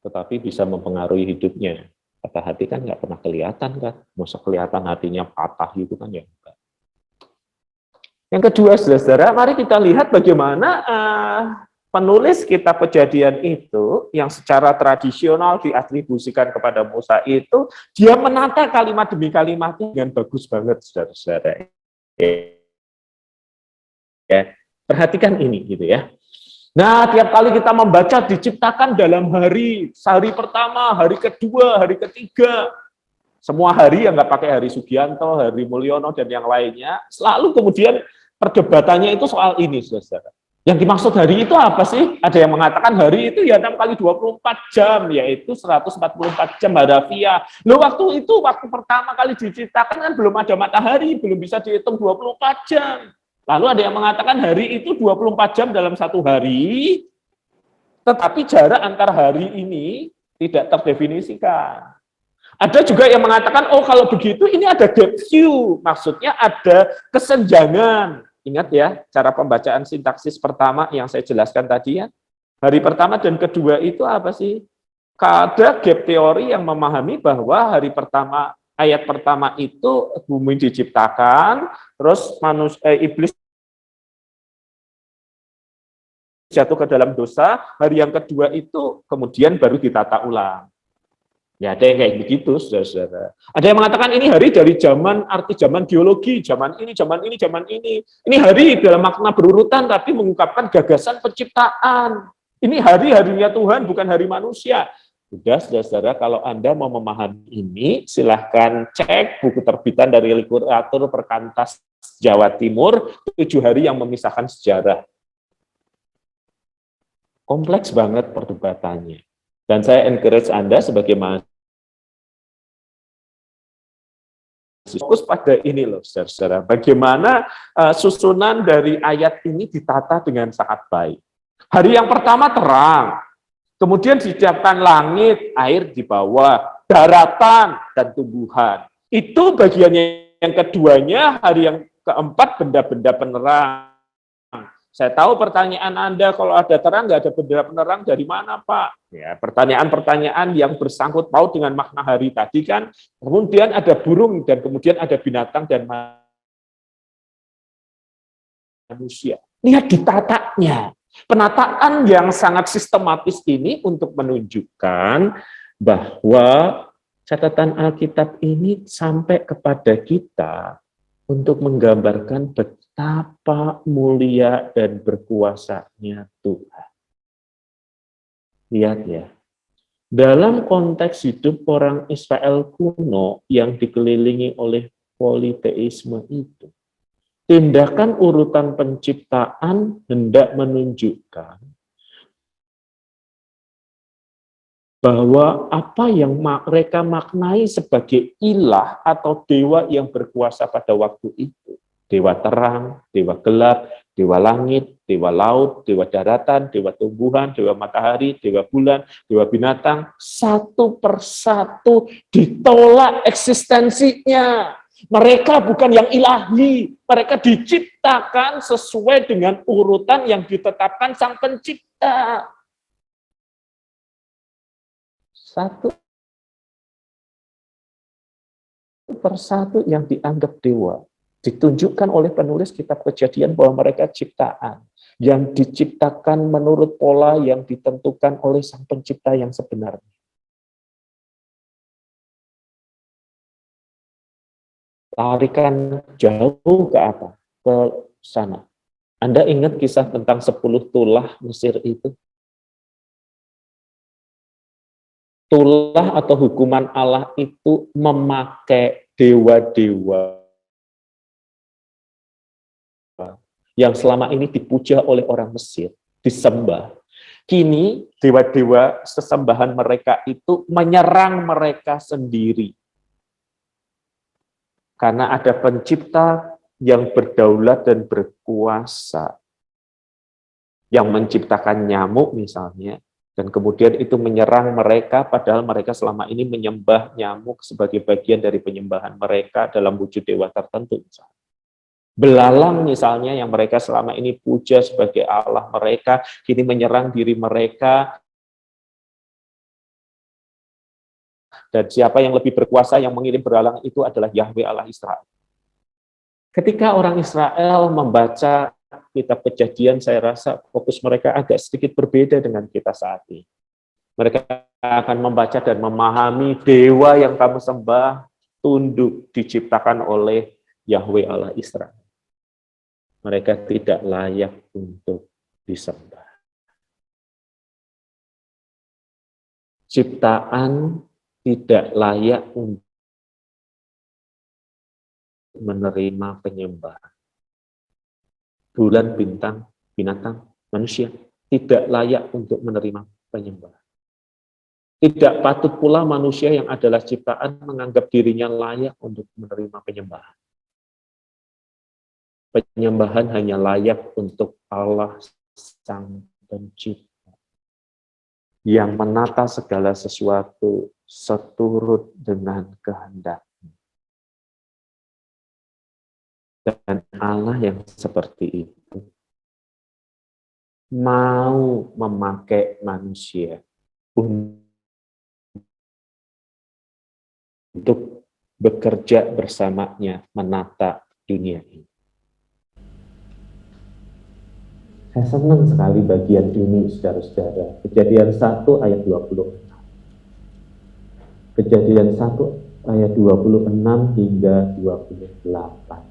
tetapi bisa mempengaruhi hidupnya. Patah hati kan nggak pernah kelihatan kan, masa kelihatan hatinya patah gitu kan ya. Yang kedua, saudara, mari kita lihat bagaimana penulis kitab Kejadian itu yang secara tradisional diatribusikan kepada Musa itu, dia menata kalimat demi kalimat dengan bagus banget, saudara-saudara. Ya, perhatikan ini gitu ya. Nah, tiap kali kita membaca diciptakan dalam hari pertama, hari kedua, hari ketiga. Semua hari yang nggak pakai hari Sugianto, hari Mulyono, dan yang lainnya, selalu kemudian perdebatannya itu soal ini, saudara. Yang dimaksud hari itu apa sih? Ada yang mengatakan hari itu ya 6 kali 24 jam, yaitu 144 jam harafiah. Loh, waktu itu, waktu pertama kali diciptakan kan belum ada matahari, belum bisa dihitung 24 jam. Lalu ada yang mengatakan hari itu 24 jam dalam satu hari, tetapi jarak antar hari ini tidak terdefinisikan. Ada juga yang mengatakan, oh kalau begitu ini ada depth Q, maksudnya ada kesenjangan. Ingat ya, cara pembacaan sintaksis pertama yang saya jelaskan tadi ya. Hari pertama dan kedua itu apa sih? Ada gap teori yang memahami bahwa hari pertama, ayat pertama itu bumi diciptakan, terus iblis jatuh ke dalam dosa, hari yang kedua itu kemudian baru ditata ulang. Ya, ada yang kayak begitu, saudara-saudara. Ada yang mengatakan ini hari dari arti zaman geologi, zaman ini, zaman ini, zaman ini. Ini hari dalam makna berurutan, tapi mengungkapkan gagasan penciptaan. Ini hari-harinya Tuhan, bukan hari manusia. Sudah, saudara-saudara, kalau Anda mau memahami ini, silahkan cek buku terbitan dari literatur perkantas Jawa Timur, 7 hari yang memisahkan sejarah. Kompleks banget perdebatannya. Dan saya encourage Anda sebagai mahasiswa Fokus pada ini loh, saudara-saudara. Bagaimana susunan dari ayat ini ditata dengan sangat baik. Hari yang pertama terang, kemudian diciptakan langit, air di bawah, daratan, dan tumbuhan. Itu bagiannya. Yang keduanya, hari yang keempat, benda-benda penerang. Saya tahu pertanyaan Anda, kalau ada terang, nggak ada benda penerang, dari mana Pak? Ya, pertanyaan-pertanyaan yang bersangkut paut dengan makna hari tadi kan, kemudian ada burung, dan kemudian ada binatang dan manusia. Lihat ditatanya. Penataan yang sangat sistematis ini untuk menunjukkan bahwa catatan Alkitab ini sampai kepada kita untuk menggambarkan betapa mulia dan berkuasanya Tuhan. Lihat ya, dalam konteks hidup orang Israel kuno yang dikelilingi oleh politeisme itu, tindakan urutan penciptaan hendak menunjukkan bahwa apa yang mereka maknai sebagai ilah atau dewa yang berkuasa pada waktu itu, dewa terang, dewa gelap, dewa langit, dewa laut, dewa daratan, dewa tumbuhan, dewa matahari, dewa bulan, dewa binatang, satu persatu ditolak eksistensinya. Mereka bukan yang ilahi, mereka diciptakan sesuai dengan urutan yang ditetapkan Sang Pencipta. Satu persatu yang dianggap dewa, ditunjukkan oleh penulis kitab Kejadian bahwa mereka ciptaan, yang diciptakan menurut pola yang ditentukan oleh Sang Pencipta yang sebenarnya. Tarikan jauh ke apa? Ke sana. Anda ingat kisah tentang 10 tulah Mesir itu? Tulah atau hukuman Allah itu memakai dewa-dewa yang selama ini dipuja oleh orang Mesir, disembah. Kini dewa-dewa sesembahan mereka itu menyerang mereka sendiri. Karena ada pencipta yang berdaulat dan berkuasa, yang menciptakan nyamuk misalnya, dan kemudian itu menyerang mereka, padahal mereka selama ini menyembah nyamuk sebagai bagian dari penyembahan mereka dalam wujud dewa tertentu. Belalang misalnya, yang mereka selama ini puja sebagai Allah mereka, kini menyerang diri mereka. Dan siapa yang lebih berkuasa yang mengirim belalang itu adalah Yahweh Allah Israel. Ketika orang Israel membaca kitab Kejadian, saya rasa fokus mereka agak sedikit berbeda dengan kita saat ini. Mereka akan membaca dan memahami dewa yang kamu sembah, tunduk, diciptakan oleh Yahweh Allah Israel. Mereka tidak layak untuk disembah. Ciptaan tidak layak untuk menerima penyembahan. Bulan, bintang, binatang, manusia tidak layak untuk menerima penyembahan. Tidak patut pula manusia yang adalah ciptaan menganggap dirinya layak untuk menerima penyembahan. Penyembahan hanya layak untuk Allah Sang Pencipta yang menata segala sesuatu seturut dengan kehendaknya. Dan Allah yang seperti itu mau memakai manusia untuk bekerja bersamanya menata dunia ini. Saya senang sekali bagian ini, saudara-saudara. Kejadian 1 ayat 26. Kejadian 1 ayat 26 hingga 28.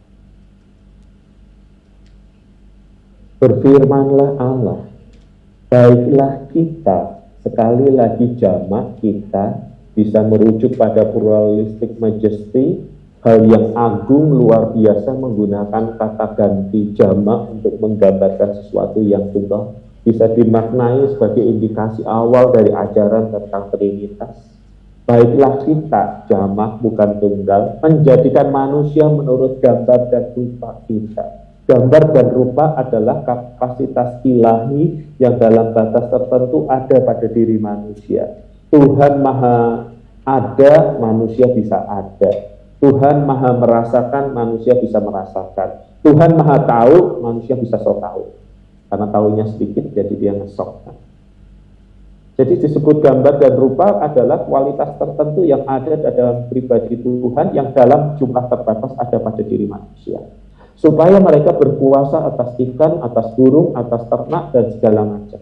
Berfirmanlah Allah, baiklah kita, sekali lagi jamak kita, bisa merujuk pada pluralistic majesty, hal yang agung luar biasa menggunakan kata ganti jamak untuk menggambarkan sesuatu yang tunggal, bisa dimaknai sebagai indikasi awal dari ajaran tentang Trinitas. Baiklah kita, jamak bukan tunggal, menjadikan manusia menurut gambar dan rupa kita. Gambar dan rupa adalah kapasitas ilahi yang dalam batas tertentu ada pada diri manusia. Tuhan maha ada, manusia bisa ada. Tuhan maha merasakan, manusia bisa merasakan. Tuhan maha tahu, manusia bisa sok tahu. Karena tahunya sedikit, jadi dia ngesok. Jadi disebut gambar dan rupa adalah kualitas tertentu yang ada dalam pribadi Tuhan yang dalam jumlah terbatas ada pada diri manusia. Supaya mereka berkuasa atas ikan, atas burung, atas ternak, dan segala macam.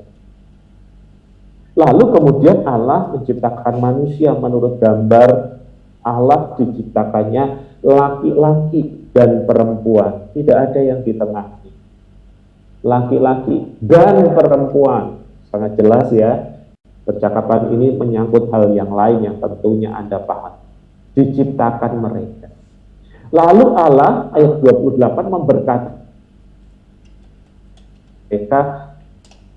Lalu kemudian Allah menciptakan manusia menurut gambar Allah, diciptakannya laki-laki dan perempuan. Tidak ada yang di tengah. Laki-laki dan perempuan. Sangat jelas ya. Percakapan ini menyangkut hal yang lain yang tentunya Anda paham. Diciptakan mereka. Lalu Allah ayat 28 memberkati mereka,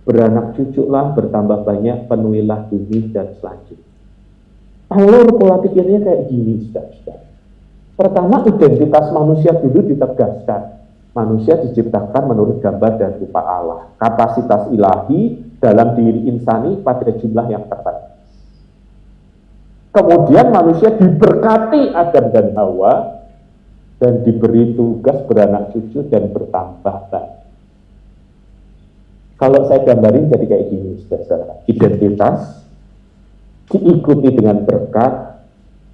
beranak cuculah, bertambah banyak, penuhilah bumi dan selanjutnya. Alur pola pikirnya kayak gini, saudara. Pertama, identitas manusia dulu ditegaskan. Manusia diciptakan menurut gambar dan rupa Allah. Kapasitas ilahi dalam diri insani pada jumlah yang terbatas. Kemudian manusia diberkati Adam dan Hawa dan diberi tugas beranak cucu dan bertambah banyak. Kalau saya gambarin jadi kayak gini, saudara. Identitas diikuti dengan berkat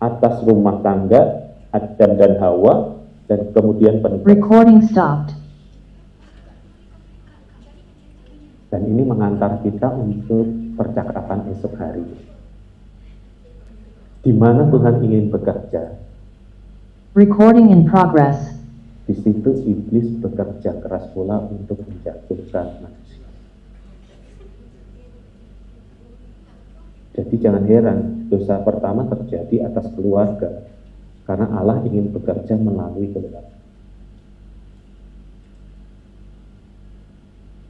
atas rumah tangga Adam dan Hawa, dan kemudian penugas. Recording stopped. Dan ini mengantar kita untuk percakapan esok hari. Di mana Tuhan ingin bekerja. Recording in progress. Di situ iblis bekerja keras pula untuk menjatuhkan manusia. Jadi jangan heran, dosa pertama terjadi atas keluarga. Karena Allah ingin bekerja melalui keluarga.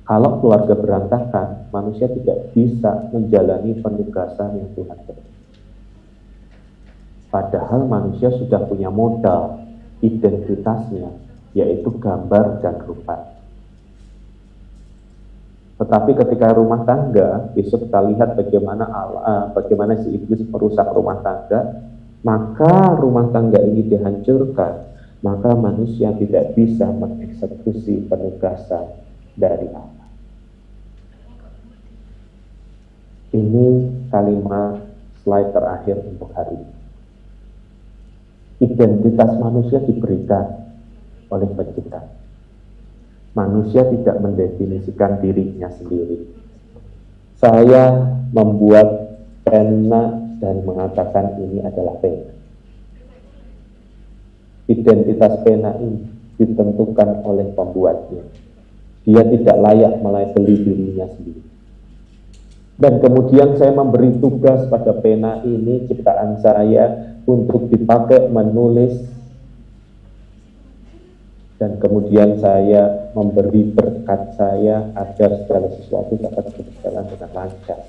Kalau keluarga berantakan, manusia tidak bisa menjalani penugasan yang Tuhan beri. Padahal manusia sudah punya modal, identitasnya, yaitu gambar dan rupa. Tetapi ketika rumah tangga, besok kita lihat bagaimana si iblis merusak rumah tangga, maka rumah tangga ini dihancurkan, maka manusia tidak bisa mengeksekusi penugasan dari Allah. Ini kalimat slide terakhir untuk hari ini. Identitas manusia diberikan oleh Pencipta. Manusia tidak mendefinisikan dirinya sendiri. Saya membuat pena dan mengatakan ini adalah pena. Identitas pena ini ditentukan oleh pembuatnya. Dia tidak layak melabeli dirinya sendiri. Dan kemudian saya memberi tugas pada pena ini, ciptaan saya, untuk dipakai menulis. Dan kemudian saya memberi berkat saya agar segala sesuatu dapat berjalan dengan lancar.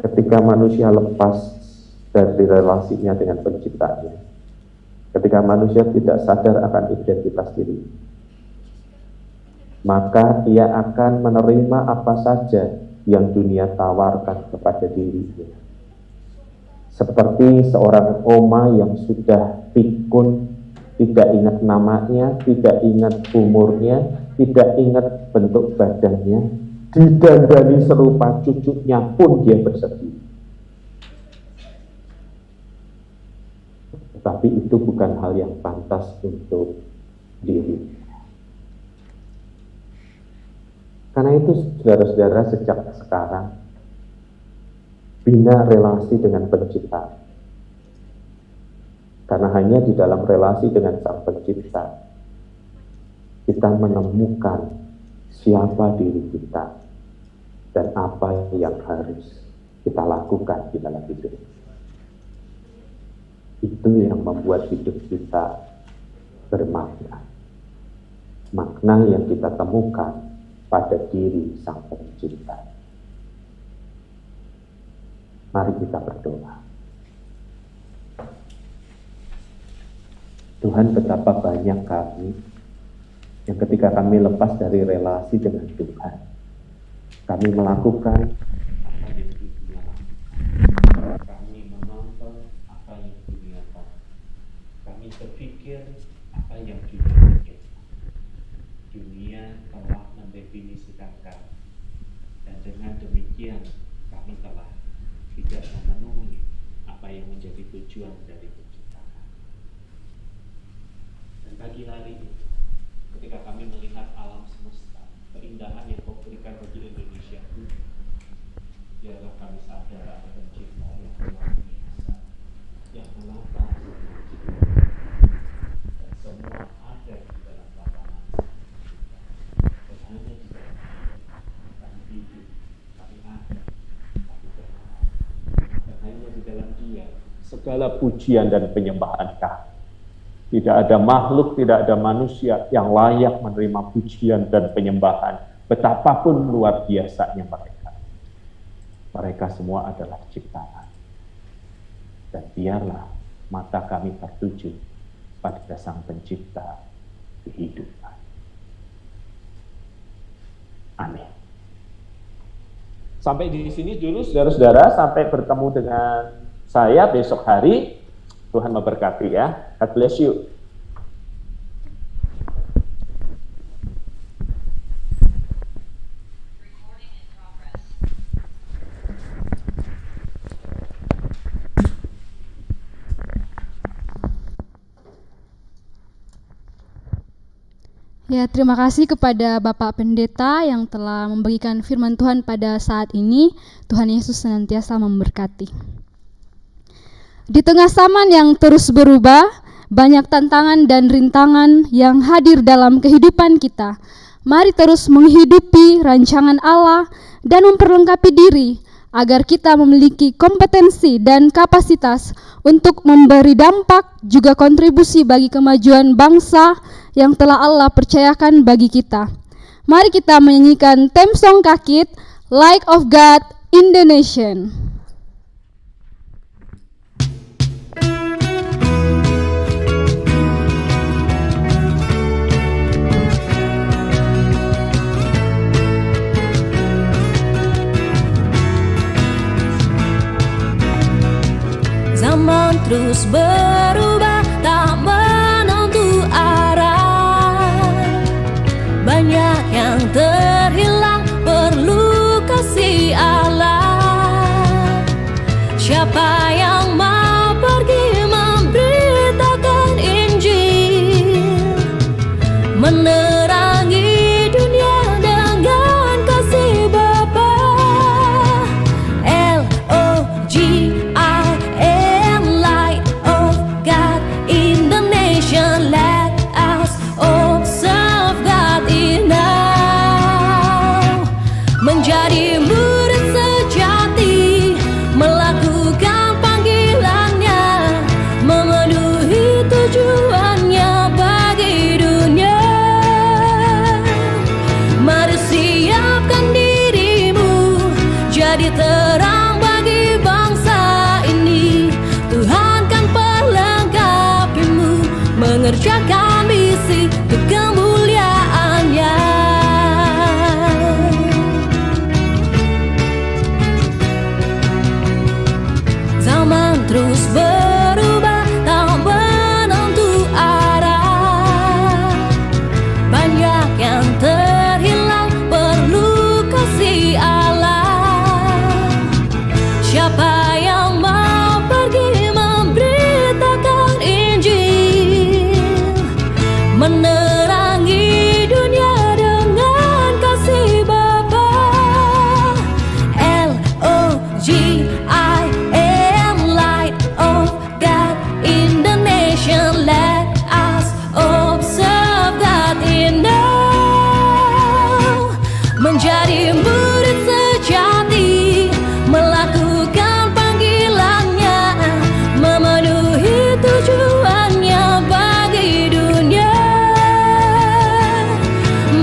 Ketika manusia lepas dari relasinya dengan penciptanya, ketika manusia tidak sadar akan identitas diri, maka ia akan menerima apa saja yang dunia tawarkan kepada dirinya. Seperti seorang oma yang sudah pikun, tidak ingat namanya, tidak ingat umurnya, tidak ingat bentuk badannya, didandani serupa cucunya pun dia bersedih. Tetapi itu bukan hal yang pantas untuk diri. Karena itu saudara-saudara, sejak sekarang bina relasi dengan Pencipta. Karena hanya di dalam relasi dengan Sang Pencipta kita menemukan siapa diri kita dan apa yang harus kita lakukan di dalam hidup. Itu yang membuat hidup kita bermakna. Makna yang kita temukan pada diri Sang Pencipta. Mari kita berdoa. Tuhan, betapa banyak kami yang ketika kami lepas dari relasi dengan Tuhan, kami melakukan apa yang dunia lakukan. Kami menonton apa yang dunia tonton. Kami berpikir apa yang dunia pikir. Dunia telah mendefinisikan kami, dan dengan demikian kami telah tidak memenuhi apa yang menjadi tujuan dari penciptaan. Dan pagi hari ini, ketika kami melihat alam semesta, keindahan yang Kau berikan bagi Indonesia ini, biarlah kami sadar ada pencipta yang luar biasa, yang menata semua ciptaan, dan semua ada di dalam tatanan kita. Dan hanya di dalam kami hidup, kami ada, kami berharap. Dan hanya di dalam Dia segala pujian dan penyembahan kami. Tidak ada makhluk, tidak ada manusia yang layak menerima pujian dan penyembahan, betapapun luar biasanya mereka. Mereka semua adalah ciptaan. Dan biarlah mata kami tertuju pada Sang Pencipta kehidupan. Amin. Sampai di sini dulu saudara-saudara, sampai bertemu dengan saya besok hari. Tuhan memberkati ya. God bless you. Ya, terima kasih kepada Bapak Pendeta yang telah membagikan firman Tuhan pada saat ini. Tuhan Yesus senantiasa memberkati. Di tengah zaman yang terus berubah, banyak tantangan dan rintangan yang hadir dalam kehidupan kita. Mari terus menghidupi rancangan Allah dan memperlengkapi diri agar kita memiliki kompetensi dan kapasitas untuk memberi dampak juga kontribusi bagi kemajuan bangsa yang telah Allah percayakan bagi kita. Mari kita menyanyikan theme song Kakit, Light of God in the Nation. Zaman terus berubah, tak menentu arah. Banyak yang terhilang, perlu kasih Allah. Siapa yang mau pergi memberitakan Injil, menerangi dunia dengan kasih Bapa. Menjadi murid sejati, melakukan panggilannya, memenuhi tujuannya bagi dunia. Mari siapkan dirimu, jadi terang bagi bangsa ini. Tuhan kan perlengkapimu, mengerjakan misi untuk kemuliaan-Nya. Terus berubah, tak menentu arah. Banyak yang terhilang, perlu kasih Allah. Siapa yang mau pergi memberitakan Injil, menerangi dunia dengan kasih Bapa. Let us observe God in now. Menjadi murid sejati, melakukan panggilannya, memenuhi tujuannya bagi dunia.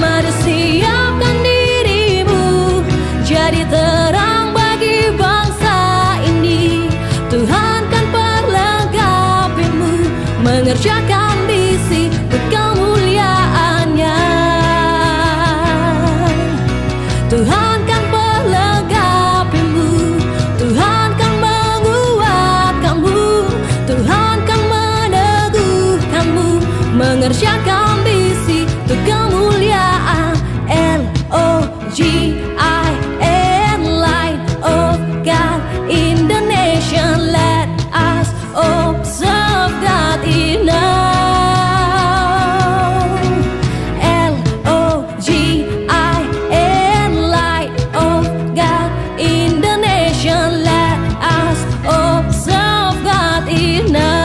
Mari siapkan dirimu, jadi terang bagi bangsa ini. mengerjakan misi untuk kemuliaan-Nya. Tuhan kan pelengkapimu, Tuhan kan menguatkanmu, Tuhan kan meneguhkanmu, mengerjakan misi untuk kemuliaan. L-O-G-I-N, Light of God in the nation, let us observe God in us. L-O-G-I-N, Light of God in the nation, let us observe God in us.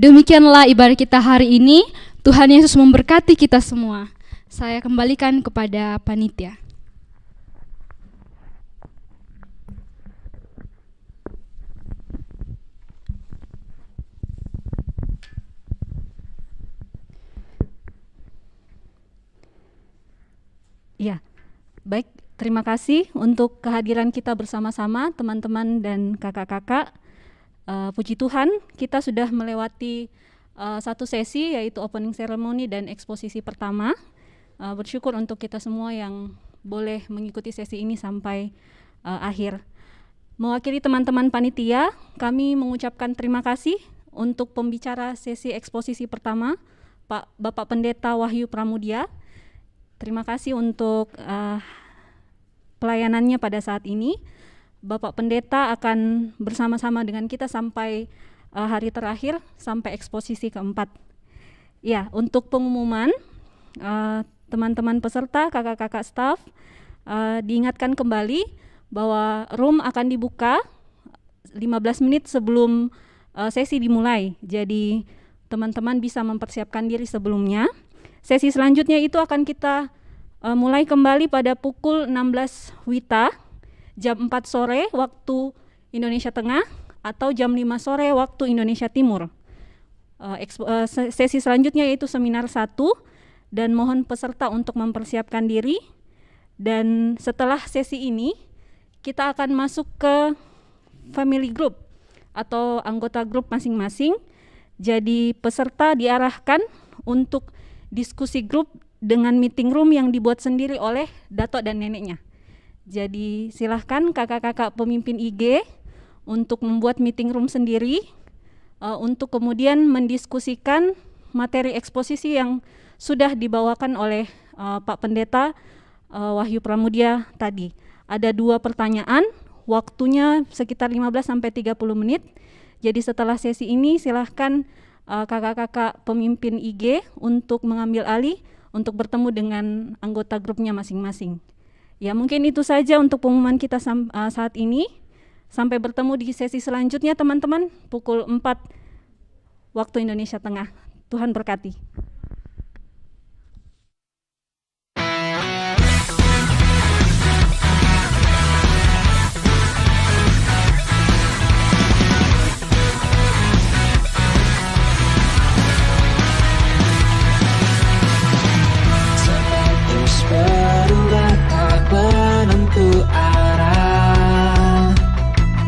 Demikianlah ibadah kita hari ini. Tuhan Yesus memberkati kita semua. Saya kembalikan kepada panitia. Ya, baik. Terima kasih untuk kehadiran kita bersama-sama, teman-teman dan kakak-kakak. Puji Tuhan, kita sudah melewati satu sesi, yaitu opening ceremony dan eksposisi pertama. Bersyukur untuk kita semua yang boleh mengikuti sesi ini sampai akhir. Mewakili teman-teman panitia, kami mengucapkan terima kasih untuk pembicara sesi eksposisi pertama, Bapak Pendeta Wahyu Pramudia. Terima kasih untuk pelayanannya pada saat ini. Bapak Pendeta akan bersama-sama dengan kita sampai hari terakhir, sampai eksposisi keempat. Ya, untuk pengumuman, teman-teman peserta, kakak-kakak staf, diingatkan kembali bahwa room akan dibuka 15 menit sebelum sesi dimulai. Jadi teman-teman bisa mempersiapkan diri sebelumnya. Sesi selanjutnya itu akan kita mulai kembali pada pukul 16 WITA, jam 4 sore waktu Indonesia Tengah, atau jam 5 sore waktu Indonesia Timur. Sesi selanjutnya yaitu seminar 1, dan mohon peserta untuk mempersiapkan diri. Dan setelah sesi ini, kita akan masuk ke family group atau anggota grup masing-masing. Jadi peserta diarahkan untuk diskusi grup dengan meeting room yang dibuat sendiri oleh datuk dan neneknya. Jadi silahkan kakak-kakak pemimpin IG untuk membuat meeting room sendiri, untuk kemudian mendiskusikan materi eksposisi yang sudah dibawakan oleh Pak Pendeta Wahyu Pramudia tadi. Ada 2 pertanyaan, waktunya sekitar 15-30 menit. Jadi setelah sesi ini silahkan kakak-kakak pemimpin IG untuk mengambil alih untuk bertemu dengan anggota grupnya masing-masing. Ya, mungkin itu saja untuk pengumuman kita saat ini. Sampai bertemu di sesi selanjutnya teman-teman, pukul 4 waktu Indonesia Tengah. Tuhan berkati. Berubah tak menentu arah,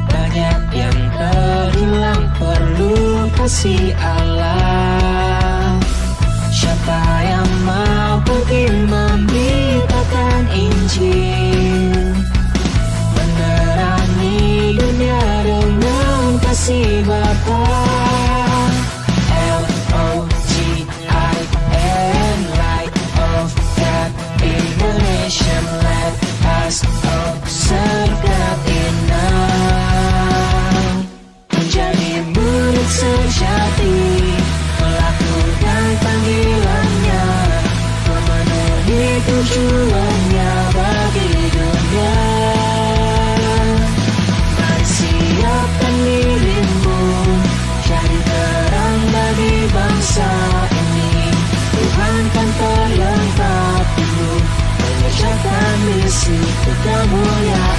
banyak yang terhilang, perlu kasih Allah. Siapa yang mau pergi memberitakan Injil, menerangi dunia dengan kasih Bapa. L-O-G-I-N, Light of God in the nation, let us observe God in us. Menjadi murid sejati, melakukan panggilannya, memenuhi tujuannya bagi dunia. Mari siapkan dirimu, jadi terang bagi bangsa ini. Tuhan kan perlengkapimu, mengerjakan misi kemuliaan.